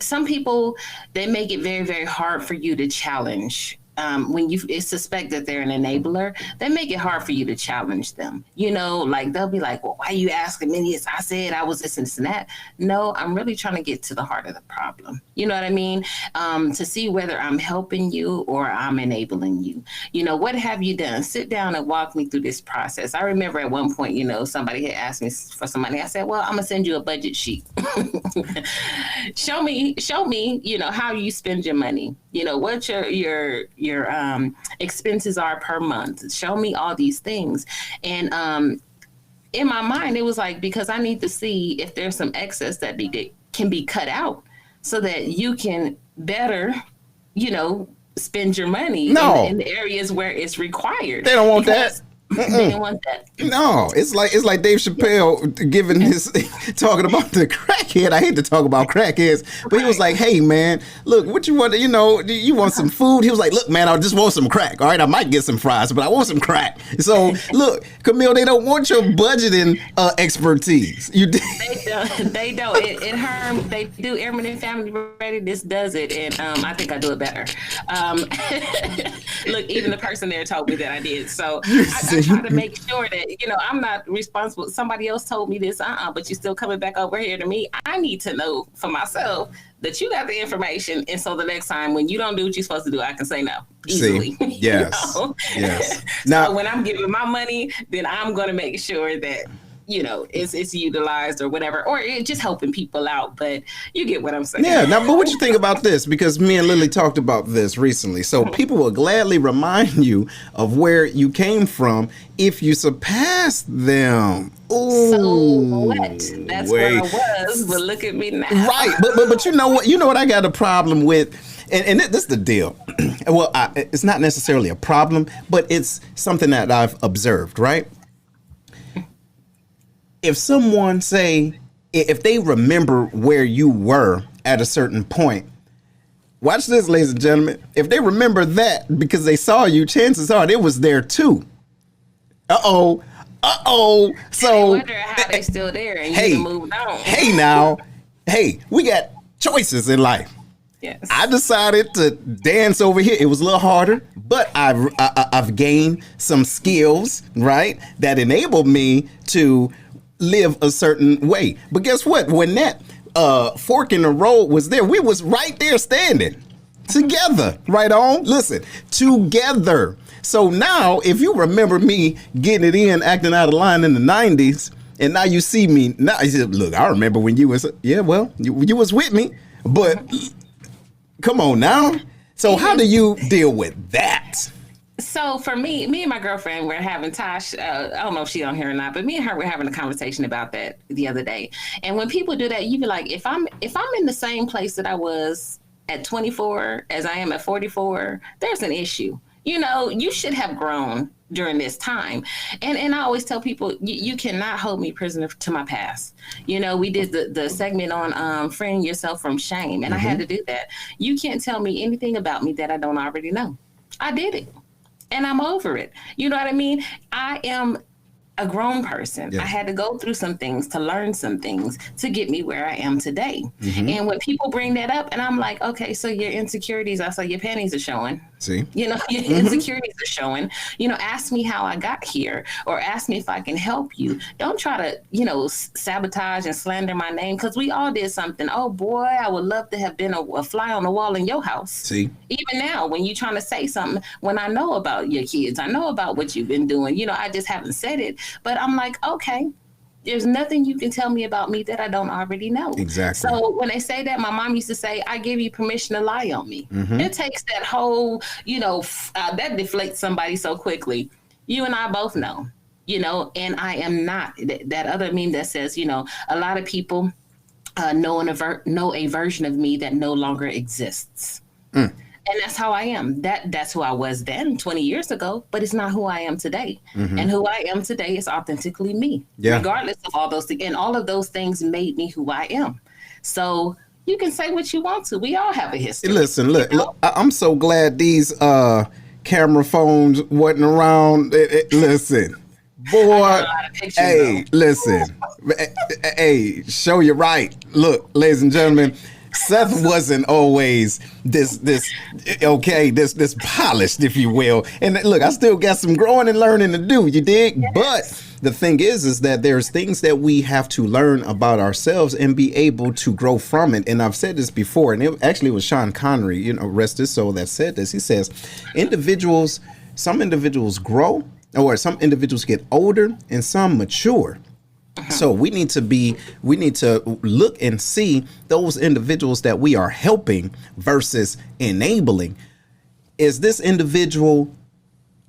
[SPEAKER 3] Some people, they make it very, very hard for you to challenge. When you suspect that they're an enabler, they make it hard for you to challenge them. Like they'll be like, well, why are you asking me this? I said I was this and that. No, I'm really trying to get to the heart of the problem. You know what I mean? To see whether I'm helping you or I'm enabling you. What have you done? Sit down and walk me through this process. I remember at one point, somebody had asked me for some money. I said, well, I'm gonna send you a budget sheet. show me, how you spend your money. What your expenses are per month. Show me all these things. And in my mind, it was like, because I need to see if there's some excess that can be cut out so that you can better, spend your money in the areas where it's required.
[SPEAKER 1] They don't want that.
[SPEAKER 3] They didn't want that.
[SPEAKER 1] No, it's like Dave Chappelle giving talking about the crackhead. I hate to talk about crackheads, but he was like, "Hey man, look, what you want? You want some food?" He was like, "Look, man, I just want some crack. All right, I might get some fries, but I want some crack." So look, Camille, they don't want your budgeting expertise.
[SPEAKER 3] They don't. They do. Airman and Family Readiness does it, and I think I do it better. Look, even the person there told me that I did. So I try to make sure that, I'm not responsible. Somebody else told me this, but you're still coming back over here to me. I need to know for myself that you got the information. And so the next time when you don't do what you're supposed to do, I can say no easily.
[SPEAKER 1] Yes. Yes.
[SPEAKER 3] Now, so when I'm giving my money, then I'm going to make sure that, it's utilized or whatever, or it's just helping people out. But you get what I'm saying.
[SPEAKER 1] Yeah. Now, but what you think about this? Because me and Lily talked about this recently. So people will gladly remind you of where you came from if you surpass them. Ooh,
[SPEAKER 3] so what? That's where I was, but look at me now.
[SPEAKER 1] Right. But you know what? You know what I got a problem with? And this is the deal. Well, it's not necessarily a problem, but it's something that I've observed, right? If someone if they remember where you were at a certain point, watch this, ladies and gentlemen. If they remember that because they saw you, chances are they was there too. Uh-oh. So
[SPEAKER 3] I wonder how they still there and you moved on.
[SPEAKER 1] Hey, we got choices in life.
[SPEAKER 3] Yes.
[SPEAKER 1] I decided to dance over here. It was a little harder, but I've gained some skills, right, that enabled me to live a certain way. But guess what? When that fork in the road was there, we was right there standing together. Right on. Listen, together. So now, if you remember me getting it in, acting out of line in the 90s, and now you see me now, you said, look, I remember when you was, you was with me, but come on now. So how do you deal with that?
[SPEAKER 3] So for me and my girlfriend were having Tosh, I don't know if she's on here or not, but me and her were having a conversation about that the other day. And when people do that, you be like, if I'm in the same place that I was at 24 as I am at 44, there's an issue. You should have grown during this time. And I always tell people, you cannot hold me prisoner to my past. We did the segment on freeing yourself from shame, and I had to do that. You can't tell me anything about me that I don't already know. I did it. And I'm over it. You know what I mean? I am a grown person. Yeah. I had to go through some things to learn some things to get me where I am today. And when people bring that up and I'm like, okay, so your insecurities, I say your panties are showing.
[SPEAKER 1] See?
[SPEAKER 3] Your insecurities are showing. Ask me how I got here or ask me if I can help you. Don't try to, sabotage and slander my name because we all did something. Oh, boy, I would love to have been a fly on the wall in your house.
[SPEAKER 1] See?
[SPEAKER 3] Even now, when you're trying to say something, when I know about your kids, I know about what you've been doing, I just haven't said it. But I'm like, okay, there's nothing you can tell me about me that I don't already know.
[SPEAKER 1] Exactly.
[SPEAKER 3] So when they say that, my mom used to say, I give you permission to lie on me. It takes that whole, that deflates somebody so quickly. You and I both know and I am not. That other meme that says, a lot of people know a version of me that no longer exists. And that's how I am. That's who I was then 20 years ago, but it's not who I am today. And who I am today is authentically me, regardless of all those things. And all of those things made me who I am. So you can say what you want to. We all have a history.
[SPEAKER 1] Listen, look, I'm so glad these camera phones wasn't around. Listen, boy, hey, listen, hey, show you right. Look, ladies and gentlemen, Seth wasn't always this polished, if you will. And look, I still got some growing and learning to do, you dig? Yes. But the thing is that there's things that we have to learn about ourselves and be able to grow from it. And I've said this before, and it actually was Sean Connery, rest his soul, that said this. He says, some individuals grow, or some individuals get older, and some mature. So we need to look and see those individuals that we are helping versus enabling. Is this individual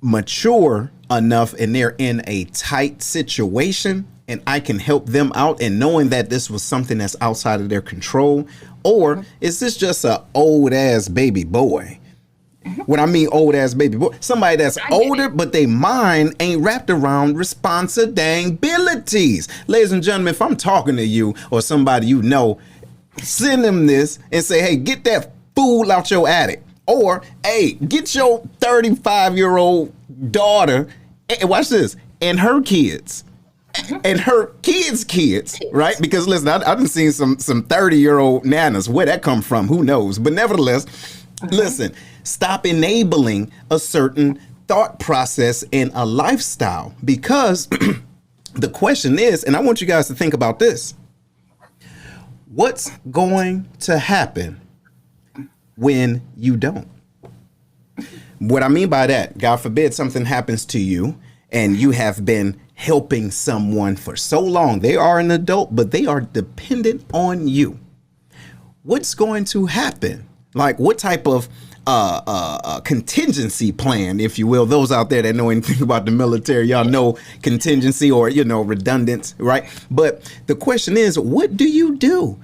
[SPEAKER 1] mature enough and they're in a tight situation and I can help them out, and knowing that this was something that's outside of their control? Or is this just an old ass baby boy? When I mean old ass baby boy, somebody that's older, but they mind ain't wrapped around responsibilities. Ladies and gentlemen, if I'm talking to you or somebody send them this and say, hey, get that fool out your attic. Or, hey, get your 35-year-old daughter, and watch this, and her kids. And her kids, right? Because listen, I've been seeing some 30-year-old nanas. Where that come from, who knows? But nevertheless, listen, stop enabling a certain thought process and a lifestyle, because the question is, and I want you guys to think about this, what's going to happen when you don't? What I mean by that, God forbid something happens to you and you have been helping someone for so long. They are an adult, but they are dependent on you. What's going to happen? Like, what type of contingency plan, if you will? Those out there that know anything about the military, y'all know contingency, or redundant, right? But the question is, what do you do?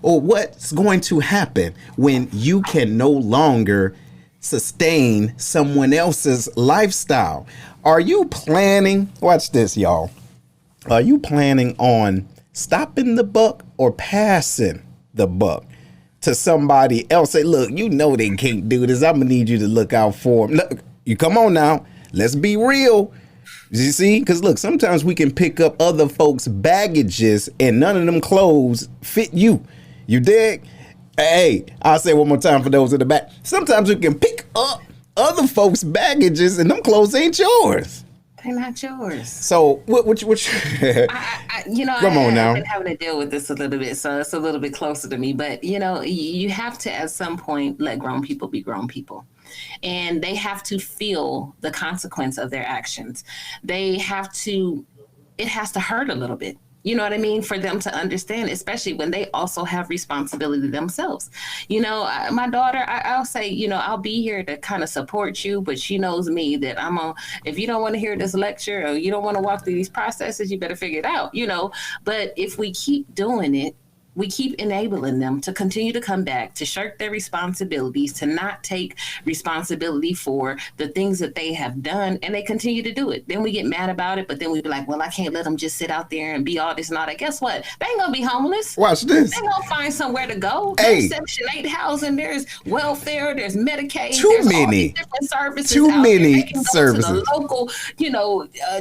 [SPEAKER 1] Or what's going to happen when you can no longer sustain someone else's lifestyle? Are you planning, watch this, y'all, are you planning on stopping the buck or passing the buck to somebody else? Say, look, they can't do this. I'm gonna need you to look out for them. Look, you come on now. Let's be real. You see? Because look, sometimes we can pick up other folks' baggages and none of them clothes fit you. You dig? Hey, I'll say one more time for those in the back. Sometimes we can pick up other folks' baggages and them clothes ain't yours.
[SPEAKER 3] They're not yours.
[SPEAKER 1] So what come on now.
[SPEAKER 3] I've been having to deal with this a little bit, so it's a little bit closer to me. But you have to, at some point, let grown people be grown people, and they have to feel the consequence of their actions. It has to hurt a little bit. You know what I mean? For them to understand, especially when they also have responsibility themselves. My daughter, I'll say, I'll be here to kind of support you, but she knows me that if you don't want to hear this lecture or you don't want to walk through these processes, you better figure it out, But if we keep doing it, we keep enabling them to continue to come back, to shirk their responsibilities, to not take responsibility for the things that they have done, and they continue to do it. Then we get mad about it, but then we be like, well, I can't let them just sit out there and be all this and all that. Guess what? They ain't gonna be homeless.
[SPEAKER 1] Watch this.
[SPEAKER 3] They gonna find somewhere to go.
[SPEAKER 1] Hey.
[SPEAKER 3] There's Section 8 housing, there's welfare, there's Medicaid,
[SPEAKER 1] There's
[SPEAKER 3] all these different services. They can go to the local,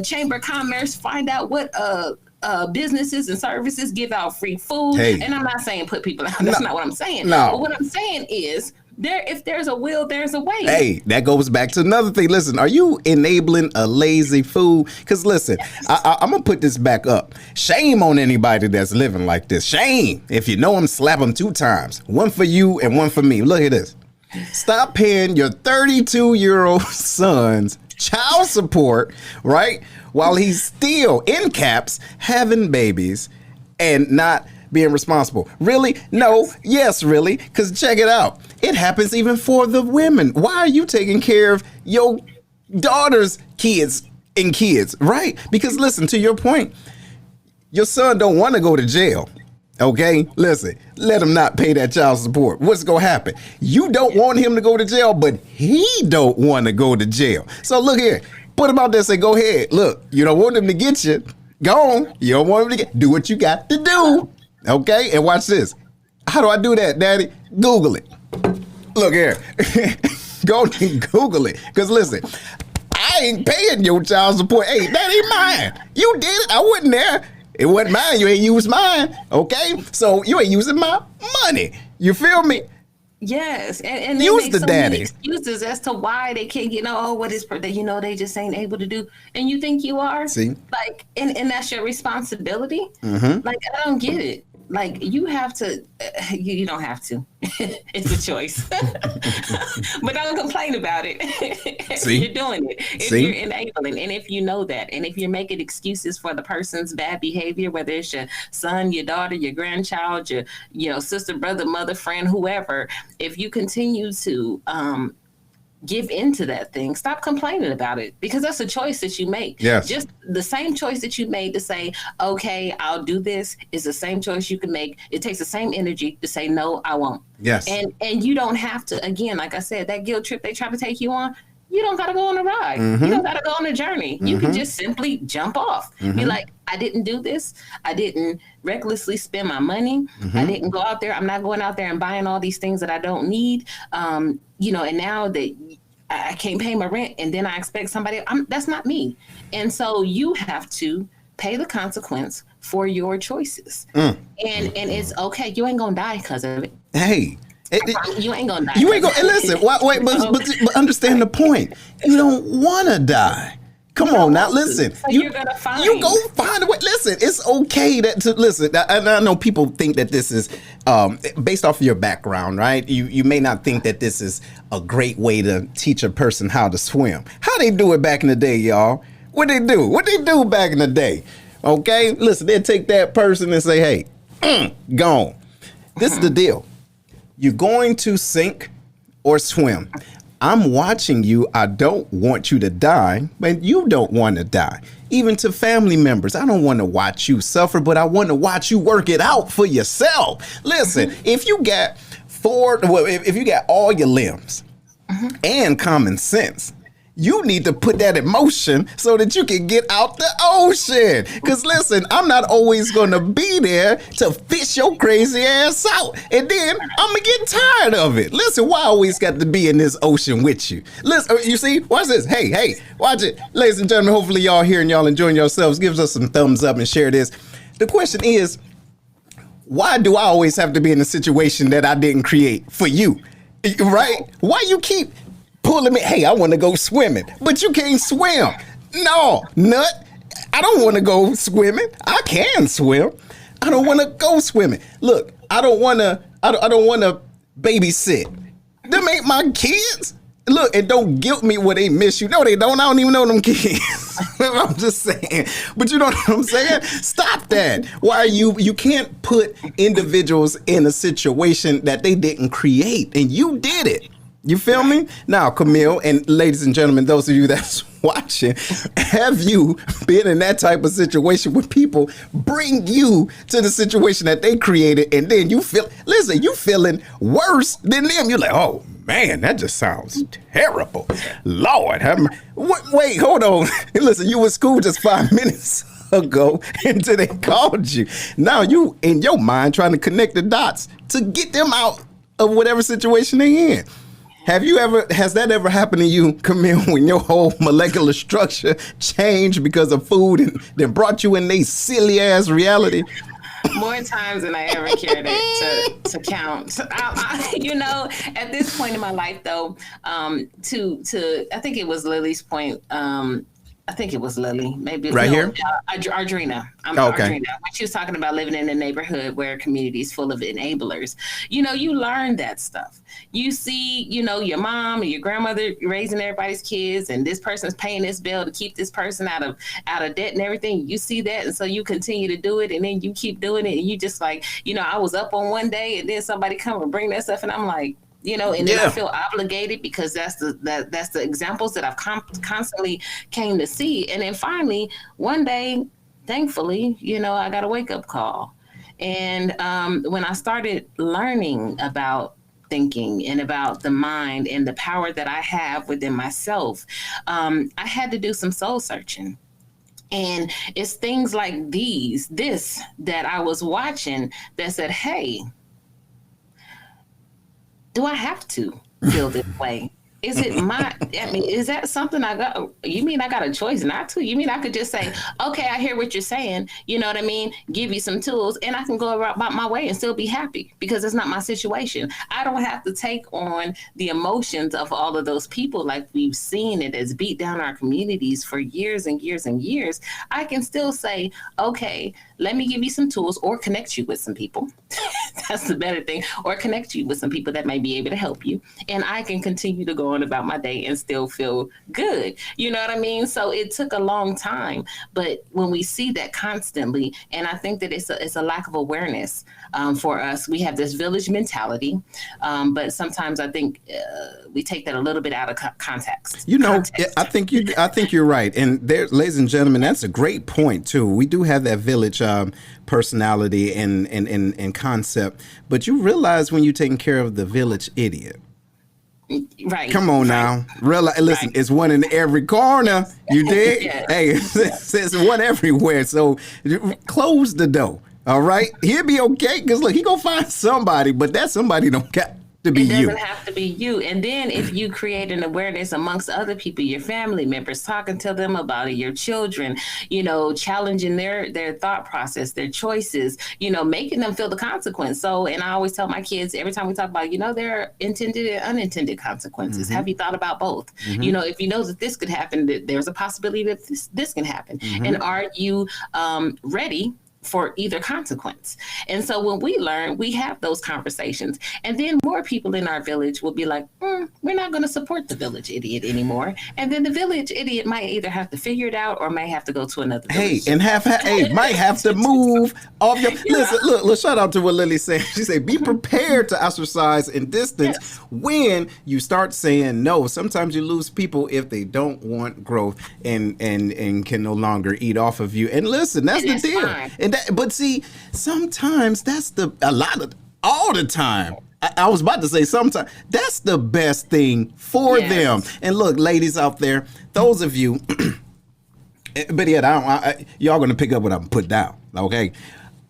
[SPEAKER 3] Chamber of Commerce, find out what businesses and services give out free food. Hey. And I'm not saying put people out. That's not what I'm saying. No. But what I'm saying is, if there's a will, there's a way.
[SPEAKER 1] Hey, that goes back to another thing. Listen, are you enabling a lazy fool? Because listen, yes. I'm going to put this back up. Shame on anybody that's living like this. Shame. If you know them, slap them 2 times. One for you and one for me. Look at this. Stop paying your 32-year-old son's child support, right? While he's still, in caps, having babies and not being responsible. Really? No. Yes, really. Because check it out. It happens even for the women. Why are you taking care of your daughter's kids in kids, right? Because listen, to your point, your son don't want to go to jail. Okay, listen, let him not pay that child support. What's going to happen? You don't want him to go to jail, but he don't want to go to jail. So look here, put him out there and say, go ahead. Look, you don't want him to get you. Go on. You don't want him to do what you got to do. Okay, and watch this. How do I do that, Daddy? Google it. Look here. Go and Google it. Because listen, I ain't paying your child support. Hey, that ain't mine. You did it. I wasn't there. It wasn't mine. You ain't used mine. Okay? So you ain't using my money. You feel me?
[SPEAKER 3] Yes. And they
[SPEAKER 1] Use
[SPEAKER 3] make
[SPEAKER 1] the
[SPEAKER 3] so
[SPEAKER 1] daddy.
[SPEAKER 3] many excuses as to why they can't, what is, they just ain't able to do. And you think you are?
[SPEAKER 1] See?
[SPEAKER 3] Like, and that's your responsibility?
[SPEAKER 1] Mm-hmm.
[SPEAKER 3] Like, I don't get it. Like, you have to, you don't have to. It's a choice. But don't complain about it.
[SPEAKER 1] See?
[SPEAKER 3] You're doing it. If
[SPEAKER 1] See?
[SPEAKER 3] you're enabling, and if you know that, and if you're making excuses for the person's bad behavior, whether it's your son, your daughter, your grandchild, your sister, brother, mother, friend, whoever, if you continue to give into that thing, stop complaining about it, because that's a choice that you make.
[SPEAKER 1] Yes.
[SPEAKER 3] Just the same choice that you made to say, okay, I'll do this, is the same choice you can make. It takes the same energy to say, no, I won't.
[SPEAKER 1] Yes.
[SPEAKER 3] And you don't have to, again, like I said, that guilt trip they try to take you on, you don't got to go on a ride.
[SPEAKER 1] Mm-hmm.
[SPEAKER 3] You don't got to go on a journey. You can just simply jump off.
[SPEAKER 1] Mm-hmm.
[SPEAKER 3] Be like, I didn't do this. I didn't recklessly spend my money.
[SPEAKER 1] Mm-hmm.
[SPEAKER 3] I didn't go out there. I'm not going out there and buying all these things that I don't need. And now that I can't pay my rent, and then I expect somebody, that's not me. And so you have to pay the consequence for your choices. And it's okay. You ain't gonna die because of it.
[SPEAKER 1] Hey.
[SPEAKER 3] You ain't gonna die.
[SPEAKER 1] You ain't gonna, and listen, wait, but understand the point. You don't want to die. Come on now, listen.
[SPEAKER 3] So you're gonna find.
[SPEAKER 1] You go find a way. Listen, it's okay to listen. I know people think that this is based off of your background, right? You may not think that this is a great way to teach a person how to swim. How they do it back in the day, y'all? What they do? What they do back in the day? Okay, listen. They take that person and say, "Hey, gone." This is the deal. You're going to sink or swim. I'm watching you. I don't want you to die, but you don't want to die. Even to family members, I don't want to watch you suffer, but I want to watch you work it out for yourself. Listen, if you got if you got all your limbs and common sense, you need to put that in motion so that you can get out the ocean. Because listen, I'm not always going to be there to fish your crazy ass out. And then I'm going to get tired of it. Listen, why I always got to be in this ocean with you? Listen, you see, watch this. Hey, watch it. Ladies and gentlemen, hopefully y'all here and y'all enjoying yourselves. Give us some thumbs up and share this. The question is, why do I always have to be in a situation that I didn't create for you? Right? Why you keep pulling me? Hey, I want to go swimming, but you can't swim. No, nut. I don't want to go swimming. I can swim. I don't want to go swimming. Look, I don't want to babysit. Them ain't my kids. Look, and don't guilt me when they miss you. No, they don't. I don't even know them kids. I'm just saying. But you know what I'm saying? Stop that. Why you can't put individuals in a situation that they didn't create, and you did it. You feel me? Now, Camille, and ladies and gentlemen, those of you that's watching, have you been in that type of situation where people bring you to the situation that they created, and then you feeling worse than them? You're like, oh man, that just sounds terrible. Lord, wait, hold on. Listen, you was cool just 5 minutes ago until they called you. Now you in your mind trying to connect the dots to get them out of whatever situation they in. Has that ever happened to you, Camille, when your whole molecular structure changed because of food and then brought you in a silly ass reality?
[SPEAKER 3] More times than I ever cared to count. At this point in my life, though, I think it was Lily's point. I think it was Lily, maybe
[SPEAKER 1] right here.
[SPEAKER 3] Ardrina.
[SPEAKER 1] Okay.
[SPEAKER 3] Ardrina. When she was talking about living in a neighborhood where community is full of enablers, you learn that stuff. You see, your mom or your grandmother raising everybody's kids, and this person's paying this bill to keep this person out of debt and everything. You see that, and so you continue to do it, and then you keep doing it, and you just like, I was up on one day, and then somebody come and bring that stuff, and I'm like, and then I feel obligated because that's the examples that I've constantly came to see. And then finally, one day, thankfully, I got a wake up call. And when I started learning about thinking and about the mind and the power that I have within myself, I had to do some soul searching. And it's things like this that I was watching that said, hey, do I have to feel this way? Is it is that something you mean I got a choice not to? You mean I could just say, okay, I hear what you're saying, you know what I mean? Give you some tools and I can go about my way and still be happy because it's not my situation. I don't have to take on the emotions of all of those people like we've seen it as beat down our communities for years and years and years. I can still say, okay, let me give you some tools or connect you with some people. That's the better thing. Or connect you with some people that may be able to help you. And I can continue to go on about my day and still feel good. You know what I mean? So it took a long time. But when we see that constantly, and I think that it's a lack of awareness for us. We have this village mentality. But sometimes I think we take that a little bit out of context.
[SPEAKER 1] I think you're right. And there, ladies and gentlemen, that's a great point too. We do have that village personality and concept, but you realize when you're taking care of the village idiot.
[SPEAKER 3] Right.
[SPEAKER 1] Come on now. Realize, listen, it's one in every corner. You dig?
[SPEAKER 3] Yes.
[SPEAKER 1] Hey, it's one everywhere. So close the door. All right. He'll be okay. Because look, he gonna find somebody, but that somebody don't got to be you.
[SPEAKER 3] It doesn't have to be you. And then if you create an awareness amongst other people, your family members, talking to them about it, your children, challenging their thought process, their choices, making them feel the consequence. So, and I always tell my kids every time we talk about, there are intended and unintended consequences. Mm-hmm. Have you thought about both? Mm-hmm. If you know that this could happen, that there's a possibility that this can happen. Mm-hmm. And are you ready for either consequence? And so when we learn, we have those conversations. And then more people in our village will be like, we're not going to support the village idiot anymore. And then the village idiot might either have to figure it out or may have to go to another village.
[SPEAKER 1] Might have to move off your... Listen, look, shout out to what Lily said. She said, be prepared to ostracize and distance when you start saying no. Sometimes you lose people if they don't want growth and can no longer eat off of you. And listen, that's the deal. Fine. But see, sometimes all the time. I was about to say sometimes that's the best thing for them. And look, ladies out there, those of you, but y'all gonna pick up what I'm put down, okay?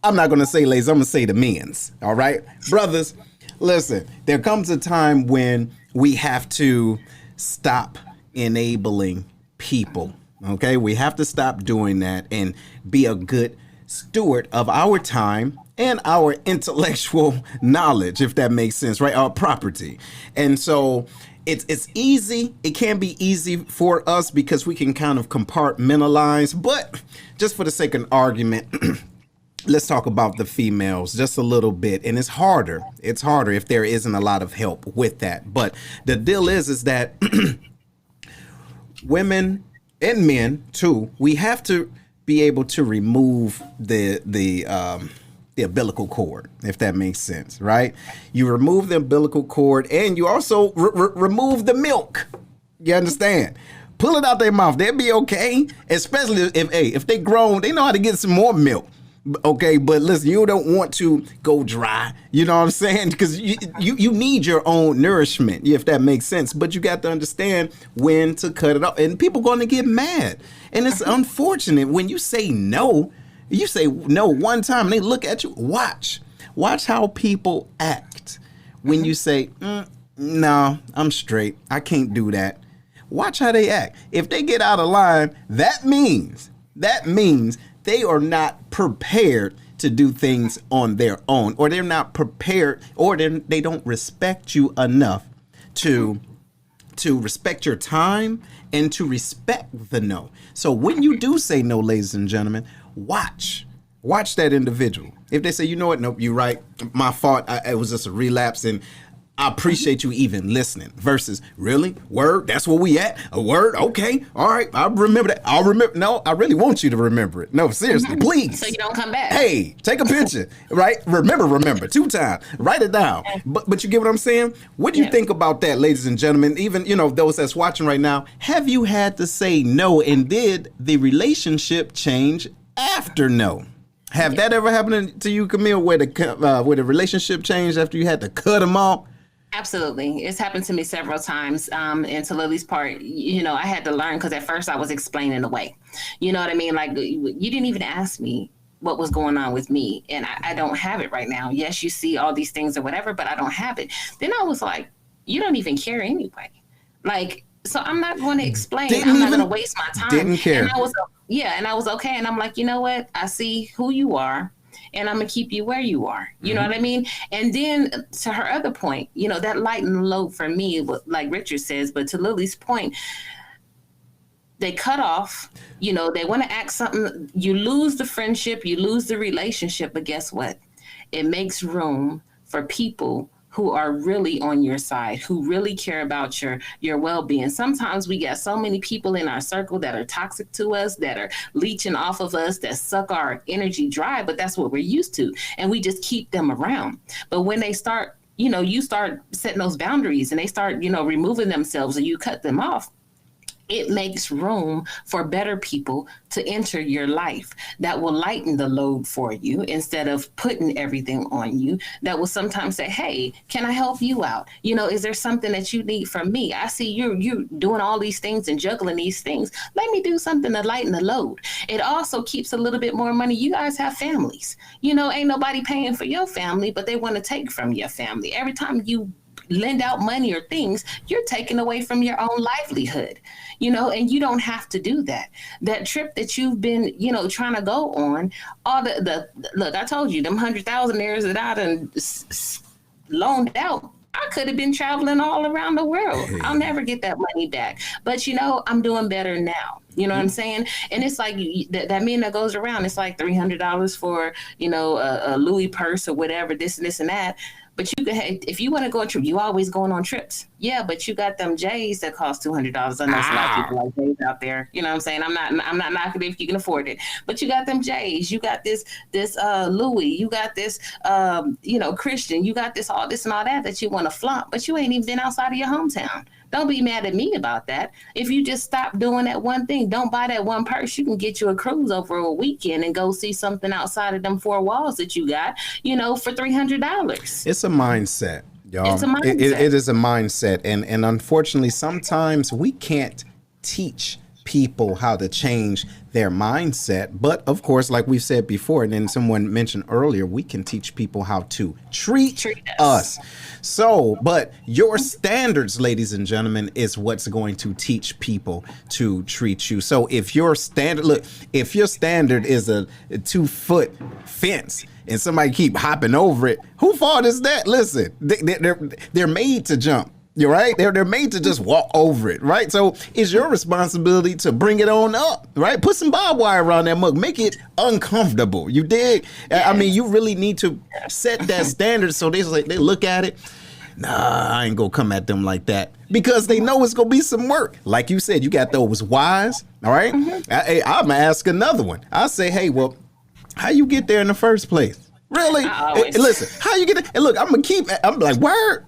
[SPEAKER 1] I'm not gonna say ladies, I'm gonna say the men's, all right? Brothers, listen, there comes a time when we have to stop enabling people, okay? We have to stop doing that and be a good steward of our time and our intellectual knowledge, if that makes sense, right? Our property. And so it's easy. It can be easy for us because we can kind of compartmentalize, but just for the sake of argument, let's talk about the females just a little bit. And it's harder. It's harder if there isn't a lot of help with that. But the deal is that women and men too, we have to be able to remove the umbilical cord, if that makes sense, right? You remove the umbilical cord and you also remove the milk. You understand? Pull it out their mouth. They'll be okay, especially if they grown, they know how to get some more milk. Okay, but listen, you don't want to go dry. You know what I'm saying? Because you need your own nourishment, if that makes sense. But you got to understand when to cut it off. And people going to get mad. And it's unfortunate when you say no. You say no one time and they look at you. Watch how people act when you say, no, I'm straight. I can't do that. Watch how they act. If they get out of line, that means they are not prepared to do things on their own, or they're not prepared, or they don't respect you enough to respect your time and to respect the no. So when you do say no, ladies and gentlemen, watch that individual. If they say, you know what, nope, you're right, my fault, it was just a relapse, and I appreciate you even listening versus really word. That's where we at. A word. Okay. All right. I'll remember that. I'll remember. No, I really want you to remember it. No, seriously, please.
[SPEAKER 3] So you don't come back.
[SPEAKER 1] Hey, take a picture, right? Remember 2 times. Write it down. But you get what I'm saying? What do you think about that, ladies and gentlemen? Even, those that's watching right now, have you had to say no, and did the relationship change after no? Have that ever happened to you, Camille, where the relationship changed after you had to cut them off?
[SPEAKER 3] Absolutely. It's happened to me several times. And to Lily's part, I had to learn, because at first I was explaining away. You know what I mean? Like, you didn't even ask me what was going on with me. And I don't have it right now. Yes, you see all these things or whatever, but I don't have it. Then I was like, you don't even care anyway. Like, so I'm not going to explain. I'm not going to waste my time.
[SPEAKER 1] Didn't care.
[SPEAKER 3] And I was okay. And I'm like, you know what? I see who you are. And I'm going to keep you where you are. You know what I mean? And then to her other point, that lighten the load for me, like Richard says, but to Lily's point, they cut off, they want to act something. You lose the friendship, you lose the relationship. But guess what? It makes room for people who are really on your side, who really care about your well-being. Sometimes we got so many people in our circle that are toxic to us, that are leeching off of us, that suck our energy dry, but that's what we're used to. And we just keep them around. But when they start, you start setting those boundaries and they start, removing themselves and you cut them off, it makes room for better people to enter your life that will lighten the load for you instead of putting everything on you. That will sometimes say, hey, can I help you out? Is there something that you need from me? I see you're doing all these things and juggling these things. Let me do something to lighten the load. It also keeps a little bit more money. You guys have families. Ain't nobody paying for your family, but they want to take from your family. Every time you lend out money or things, you're taking away from your own livelihood, and you don't have to do that. That trip that you've been, trying to go on, all the look, I told you, them 100,000 that I done loaned out, I could have been traveling all around the world. I'll never get that money back. But, I'm doing better now. You know what I'm saying? And it's like that meme that goes around. It's like $300 for, a Louis purse or whatever, this and this and that. But you can, if you want to go on a trip, you always going on trips. Yeah, but you got them J's that cost $200. I know there's a lot of people like J's out there. You know what I'm saying? I'm not knocking it if you can afford it. But you got them J's. You got this Louis. You got this Christian. You got this all this and all that you want to flaunt. But you ain't even been outside of your hometown. Don't be mad at me about that. If you just stop doing that one thing, don't buy that one purse. You can get you a cruise over a weekend and go see something outside of them 4 walls that you got, for $300.
[SPEAKER 1] It's a mindset, y'all.
[SPEAKER 3] It's a mindset.
[SPEAKER 1] It is a mindset. And unfortunately, sometimes we can't teach people how to change their mindset. But of course, like we've said before, and then someone mentioned earlier, we can teach people how to treat us. So, but your standards, ladies and gentlemen, is what's going to teach people to treat you. So if your standard is a 2-foot fence and somebody keep hopping over it, whose fault is that? Listen, they're made to jump. You're right. They're made to just walk over it, right? So it's your responsibility to bring it on up, right? Put some barbed wire around that mug. Make it uncomfortable. You dig? Yes. I mean, you really need to set that standard so they look at it. Nah, I ain't gonna come at them like that because they know it's gonna be some work. Like you said, you got those whys, all right? I'm gonna ask another one. I say, hey, well, how you get there in the first place? Really? Listen, how you get it? And look, I'm like, word.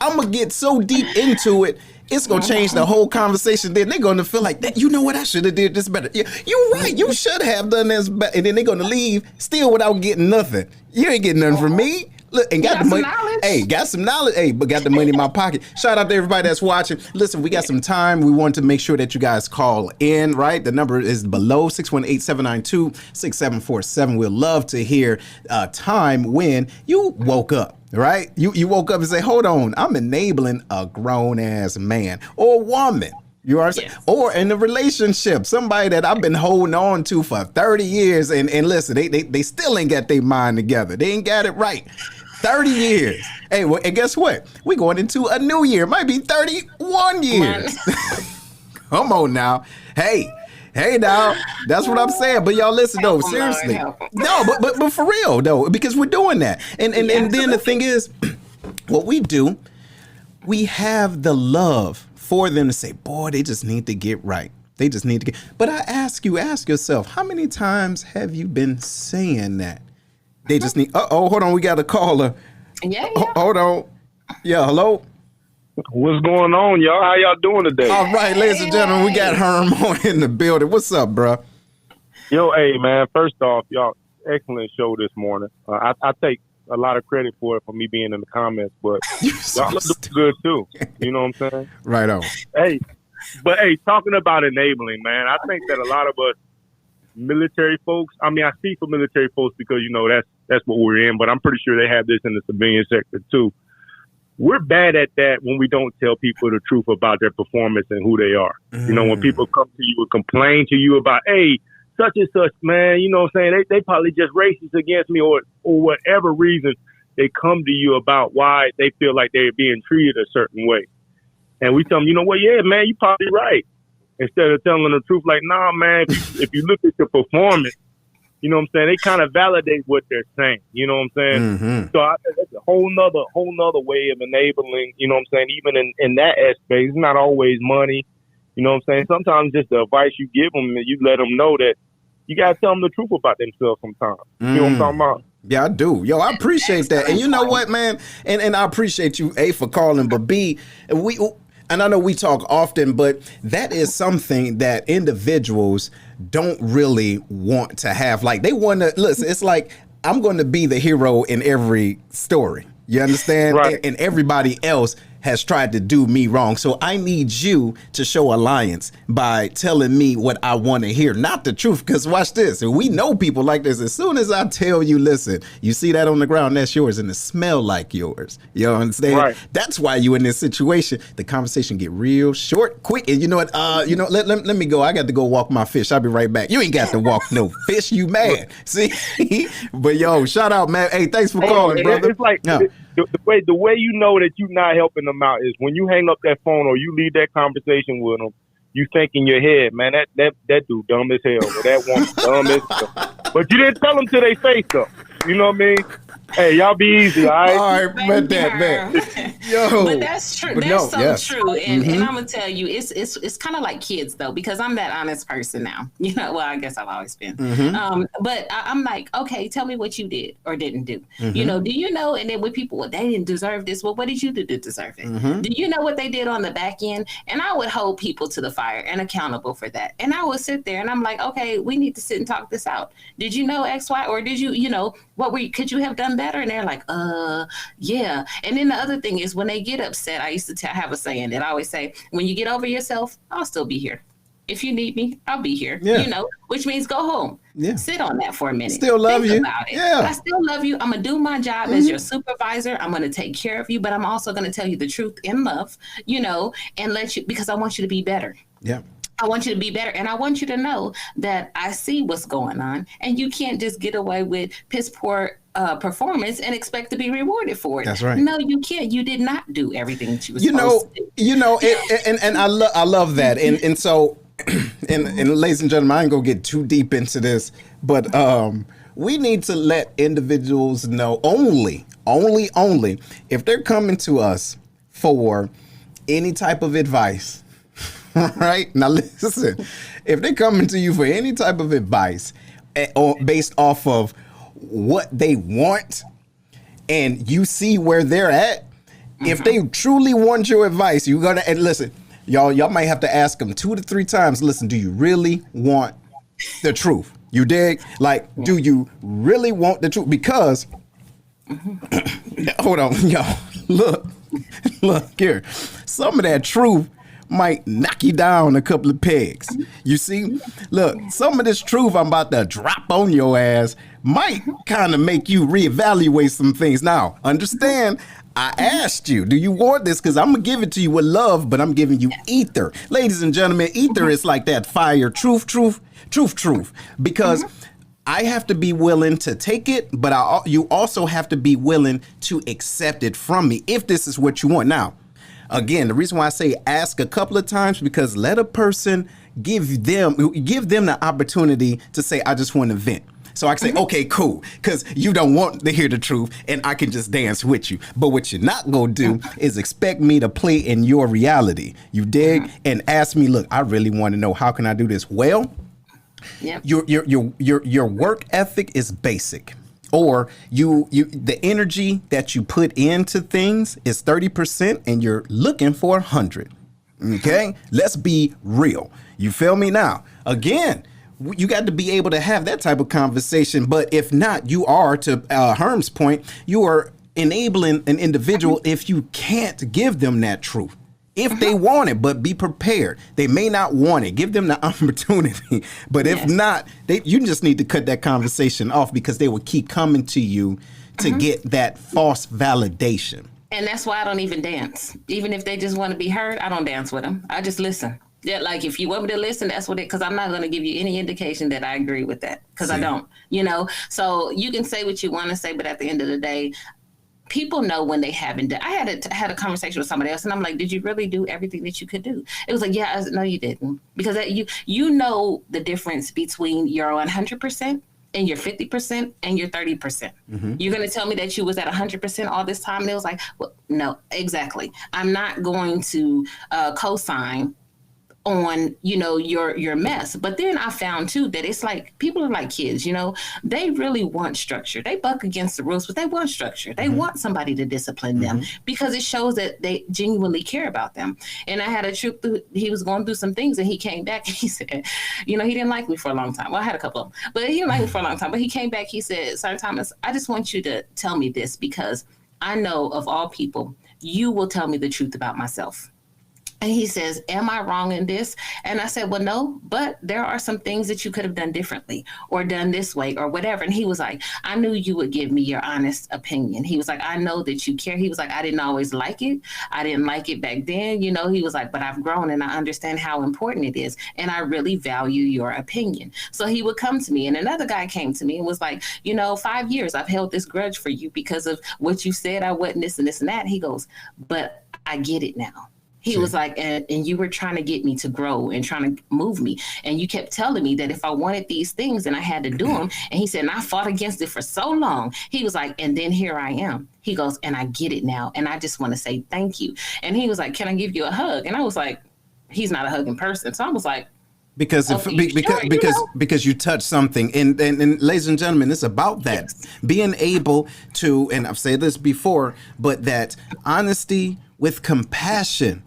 [SPEAKER 1] I'm going to get so deep into it. It's going to change the whole conversation. Then they're going to feel like, you know what? I should have did this better. You're right. You should have done this better. And then they're going to leave still without getting nothing. You ain't getting nothing from me. Look, and got the money. Hey, got some knowledge. Hey, but got the money in my pocket. Shout out to everybody that's watching. Listen, we got some time. We want to make sure that you guys call in, right? The number is below, 618-792-6747. We'd love to hear a time when you woke up, right? You woke up and say, hold on, I'm enabling a grown-ass man or woman. You know what I'm saying? Yes. Or in a relationship, somebody that I've been holding on to for 30 years. And listen, they still ain't got their mind together. They ain't got it right. 30 years. Hey, well, and guess what? We're going into a new year. It might be 31 years. Come on now. Hey now. That's what I'm saying. But y'all listen though, seriously. No, but for real though, because we're doing that. And then the thing is, what we do, we have the love for them to say, boy, they just need to get right. They just need to get. But I ask yourself, how many times have you been saying that? They just need. Hold on, we got a caller.
[SPEAKER 3] Yeah.
[SPEAKER 1] Hold on. Yeah, hello.
[SPEAKER 6] What's going on, y'all? How y'all doing today?
[SPEAKER 1] All right, ladies and gentlemen, we got Herm in the building. What's up, bro?
[SPEAKER 6] Yo, hey, man. First off, y'all, excellent show this morning. I take a lot of credit for it for me being in the comments, but y'all look good too. You know what I'm saying?
[SPEAKER 1] Right on.
[SPEAKER 6] Hey, talking about enabling, man, I think that a lot of us military folks, I mean, I see for military folks because, you know, that's what we're in, but I'm pretty sure they have this in the civilian sector too. We're bad at that when we don't tell people the truth about their performance and who they are. You know, when people come to you and complain to you about, hey, such and such, man, you know what I'm saying? They probably just racist against me or whatever reason they come to you about why they feel like they're being treated a certain way. And we tell them, you know what, yeah, man, you're probably right. Instead of telling them the truth, like, nah, man, if you look at your performance, you know what I'm saying? They kind of validate what they're saying. You know what I'm saying?
[SPEAKER 1] Mm-hmm.
[SPEAKER 6] So I think that's a whole nother way of enabling, you know what I'm saying? Even in that aspect, it's not always money. You know what I'm saying? Sometimes just the advice you give them, and you let them know that you got to tell them the truth about themselves sometimes. You know what I'm talking about?
[SPEAKER 1] Yeah, I do. Yo, I appreciate that. And you know what, man? And I appreciate you, A, for calling, but B, and I know we talk often, but that is something that individuals don't really want to have. Like, they want to, listen, it's like, I'm going to be the hero in every story. You understand?
[SPEAKER 6] Right.
[SPEAKER 1] And everybody else has tried to do me wrong. So I need you to show alliance by telling me what I want to hear, not the truth. Because watch this. And we know people like this. As soon as I tell you, listen, you see that on the ground, that's yours, and it smell like yours. You understand?
[SPEAKER 6] Right.
[SPEAKER 1] That's why you in this situation. The conversation get real short, quick. And you know what? Let me go. I got to go walk my fish. I'll be right back. You ain't got to walk no fish. You mad? See? But yo, shout out, man. Hey, thanks for calling, brother.
[SPEAKER 6] It's like the way you know that you're not helping them out is when you hang up that phone or you leave that conversation with them. You think in your head, man, that dude dumb as hell, or that woman dumb as hell. But you didn't tell them to their face though. You know what I mean? Hey, y'all be easy, all right?
[SPEAKER 1] All right, man. Yo,
[SPEAKER 3] but that's true. That's true. And I'm gonna tell you, it's kind of like kids though, because I'm that honest person now. You know, well, I guess I've always been. But I'm like, okay, tell me what you did or didn't do. You know, do you know? And then with people, well, they didn't deserve this. Well, what did you do to deserve it? Do you know what they did on the back end? And I would hold people to the fire and accountable for that. And I would sit there and I'm like, okay, we need to sit and talk this out. Did you know X, Y, or did you know, could you have done better? And they're like, yeah. And then the other thing is when they get upset, I used to have a saying that I always say, when you get over yourself, I'll still be here. If you need me, I'll be here. Yeah. You know, which means go home. Yeah. Sit on that for a minute.
[SPEAKER 1] Still love
[SPEAKER 3] Think
[SPEAKER 1] you.
[SPEAKER 3] About it.
[SPEAKER 1] Yeah.
[SPEAKER 3] I still love you. I'm going to do my job as your supervisor. I'm going to take care of you, but I'm also going to tell you the truth in love, you know, and let you, because I want you to be better.
[SPEAKER 1] Yeah.
[SPEAKER 3] I want you to be better. And I want you to know that I see what's going on. And you can't just get away with piss poor performance and expect to be rewarded for it.
[SPEAKER 1] That's right.
[SPEAKER 3] No, you can't. You did not do everything that you were supposed to do.
[SPEAKER 1] You know, and I love that. And so, and ladies and gentlemen, I ain't gonna get too deep into this, but we need to let individuals know only if they're coming to us for any type of advice. Right? Now listen, if they're coming to you for any type of advice based off of what they want and you see where they're at, if they truly want your advice, you're gonna, and listen, y'all might have to ask them 2 to 3 times, listen, do you really want the truth? You dig? Like, do you really want the truth? Because hold on, y'all, look here, some of that truth might knock you down a couple of pegs. You see? Look, some of this truth I'm about to drop on your ass might kind of make you reevaluate some things. Now, understand, I asked you, do you want this? Because I'm going to give it to you with love, but I'm giving you ether. Ladies and gentlemen, ether is like that fire. Truth. Because I have to be willing to take it, but you also have to be willing to accept it from me if this is what you want. Now, again, the reason why I say ask a couple of times, because let a person give them the opportunity to say, I just want to vent. So I can say, okay, cool, because you don't want to hear the truth, and I can just dance with you. But what you're not going to do is expect me to play in your reality. You dig? And ask me, look, I really want to know, how can I do this? Well,
[SPEAKER 3] Yep.
[SPEAKER 1] your work ethic is basic. Or the energy that you put into things is 30% and you're looking for 100. Okay? Let's be real. You feel me now? Again, you got to be able to have that type of conversation. But if not, you are, to Herm's point, you are enabling an individual if you can't give them that truth. If they want it, but be prepared. They may not want it. Give them the opportunity. But if not, you just need to cut that conversation off, because they will keep coming to you to get that false validation.
[SPEAKER 3] And that's why I don't even dance. Even if they just want to be heard, I don't dance with them. I just listen. Yeah, like if you want me to listen, that's what because I'm not going to give you any indication that I agree with that, because I don't, So you can say what you want to say, but at the end of the day, people know when they haven't done. I had a conversation with somebody else, and I'm like, "Did you really do everything that you could do?" It was like, "Yeah." I said, "No, you didn't," because you know the difference between your 100% and your 50% and your 30%. You're going to tell me that you was at 100% all this time, and it was like, well, no, exactly. I'm not going to co-sign on your mess. But then I found too that it's like people are like kids, they really want structure. They buck against the rules, but they want structure. They want somebody to discipline them, because it shows that they genuinely care about them. And I had a trip through, he was going through some things, and he came back and he said, he didn't like me for a long time. Well, I had a couple of them, but he didn't like me for a long time. But he came back, he said, "Sir Thomas, I just want you to tell me this, because I know of all people, you will tell me the truth about myself." And he says, "Am I wrong in this?" And I said, "Well, no, but there are some things that you could have done differently or done this way or whatever." And he was like, "I knew you would give me your honest opinion." He was like, "I know that you care." He was like, "I didn't always like it. I didn't like it back then." He was like, "But I've grown and I understand how important it is. And I really value your opinion." So he would come to me. And another guy came to me and was like, 5 years I've held this grudge for you because of what you said. I wasn't this and this and that. He goes, "But I get it now." He was like, and you were trying to get me to grow and trying to move me. And you kept telling me that if I wanted these things, then I had to do them. And he said, and I fought against it for so long. He was like, and then here I am. He goes, and I get it now. And I just want to say thank you. And he was like, "Can I give you a hug?" And I was like, he's not a hugging person. So I was like, because
[SPEAKER 1] you touch something, and ladies and gentlemen, it's about that. Being able to, and I've said this before, but that honesty with compassion.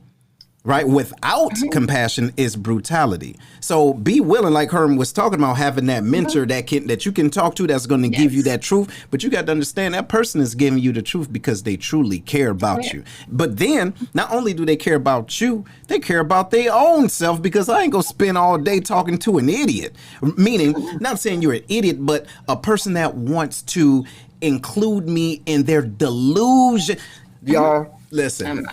[SPEAKER 1] Right? Without compassion is brutality. So be willing, like Herm was talking about, having that mentor that you can talk to, that's going to give you that truth. But you got to understand that person is giving you the truth because they truly care about you. But then not only do they care about you, they care about their own self, because I ain't going to spend all day talking to an idiot. Meaning, not saying you're an idiot, but a person that wants to include me in their delusion. Y'all, listen,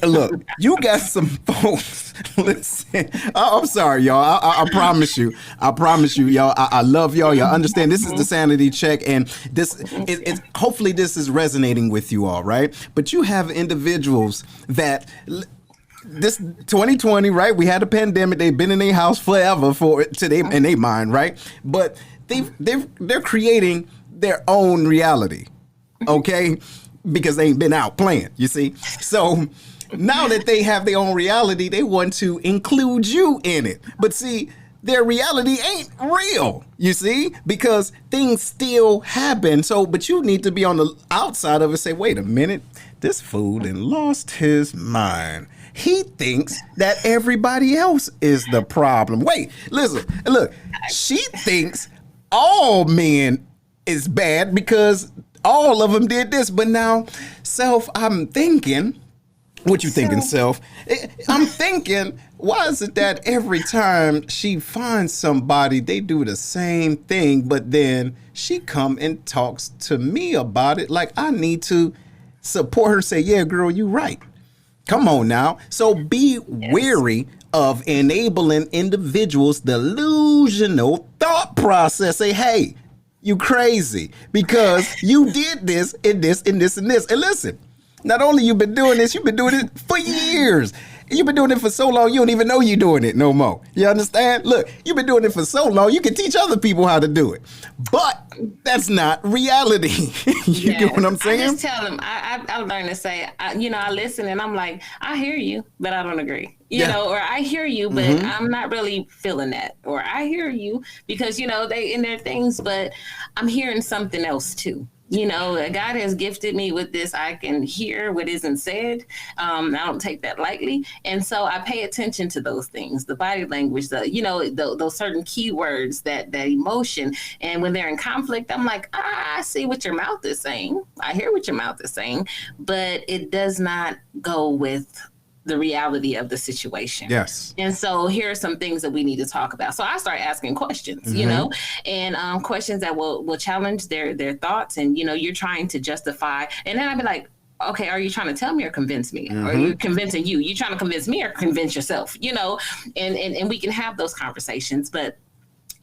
[SPEAKER 1] look, you got some folks. Listen, I'm sorry, y'all. I promise you, y'all. I love y'all. Y'all understand this is the Sanity Check, and this it's hopefully this is resonating with you all, right? But you have individuals that this 2020, right? We had a pandemic. They've been in their house forever in their mind, right? But they're creating their own reality, okay? Because they ain't been out playing, you see? So now that they have their own reality, they want to include you in it. But see, their reality ain't real, you see? Because things still happen. But you need to be on the outside of it, say, wait a minute, this fool done lost his mind. He thinks that everybody else is the problem. Wait, listen, look, she thinks all men is bad because all of them did this. But now, self, I'm thinking, what you thinking, self? I'm thinking, why is it that every time she finds somebody, they do the same thing, but then she come and talks to me about it like I need to support her, say, yeah, girl, you right. Come on now. So be wary of enabling individuals' delusional thought process. Say, hey, you crazy because you did this and this and this and this. And listen, not only you've been doing this, you've been doing it for years. You've been doing it for so long, you don't even know you're doing it no more. You understand? Look, you've been doing it for so long, you can teach other people how to do it. But that's not reality. You get what I'm saying?
[SPEAKER 3] I just tell them, I learned to say, I listen and I'm like, I hear you, but I don't agree. You know, or I hear you, but I'm not really feeling that. Or I hear you because, they in their things, but I'm hearing something else too. God has gifted me with this. I can hear what isn't said. I don't take that lightly. And so I pay attention to those things, the body language, those certain keywords, that emotion. And when they're in conflict, I'm like, I see what your mouth is saying. I hear what your mouth is saying, but it does not go with the reality of the situation.
[SPEAKER 1] Yes.
[SPEAKER 3] And so here are some things that we need to talk about. So I start asking questions, and questions that will challenge their thoughts. And, you're trying to justify. And then I'd be like, okay, are you trying to tell me or convince me? Or are you convincing you? You trying to convince me or convince yourself? And we can have those conversations. But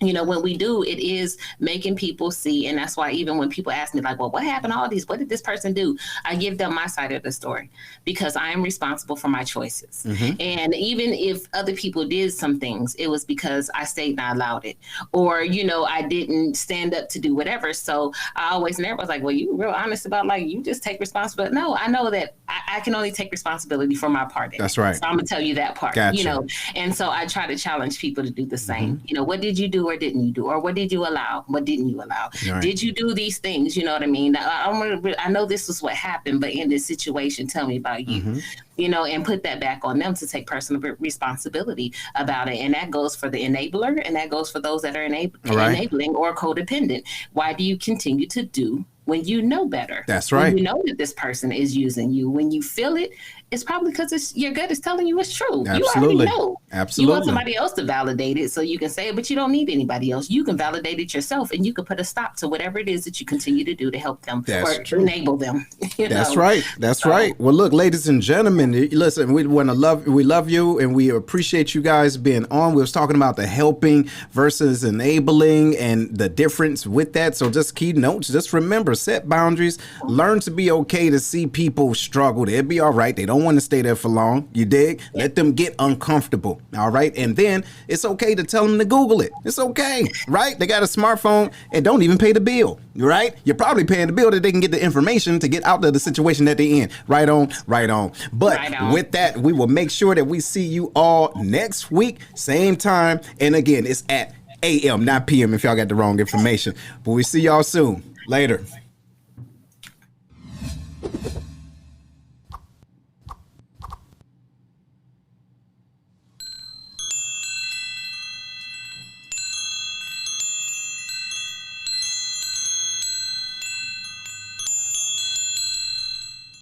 [SPEAKER 3] when we do, it is making people see. And that's why even when people ask me like, well, what happened to all these? What did this person do? I give them my side of the story because I am responsible for my choices. And even if other people did some things, it was because I stayed and I allowed it. Or, I didn't stand up to do whatever. So I always never was like, well, you real honest about like, you just take responsibility. No, I know that I can only take responsibility for my part.
[SPEAKER 1] That's right.
[SPEAKER 3] So I'm going to tell you that part,
[SPEAKER 1] Gotcha.
[SPEAKER 3] And so I try to challenge people to do the same. What did you do or didn't you do? Or what did you allow? What didn't you allow?
[SPEAKER 1] Right.
[SPEAKER 3] Did you do these things? You know what I mean? I know this is what happened, but in this situation, tell me about you. And put that back on them to take personal responsibility about it. And that goes for the enabler, and that goes for those that are enabling or codependent. Why do you continue to do when you know better?
[SPEAKER 1] That's right.
[SPEAKER 3] When you know that this person is using you. When you feel it, it's probably because your gut is telling you it's true.
[SPEAKER 1] Absolutely.
[SPEAKER 3] You already know.
[SPEAKER 1] Absolutely.
[SPEAKER 3] You want somebody else to validate it so you can say it, but you don't need anybody else. You can validate it yourself, and you can put a stop to whatever it is that you continue to do to help them enable them.
[SPEAKER 1] That's right. That's right. Well, look, ladies and gentlemen, listen, we love you, and we appreciate you guys being on. We was talking about the helping versus enabling and the difference with that. So just key notes. Just remember, set boundaries. Learn to be okay to see people struggle. They'll be all right. They don't want to stay there for long. You dig? Let them get uncomfortable. All right. And then it's okay to tell them to Google it. It's okay. Right? They got a smartphone and don't even pay the bill. Right? You're probably paying the bill that they can get the information to get out of the situation that they're in. Right on. Right on. But with that, we will make sure that we see you all next week, same time. And again, it's at AM, not PM if y'all got the wrong information. But we see y'all soon. Later.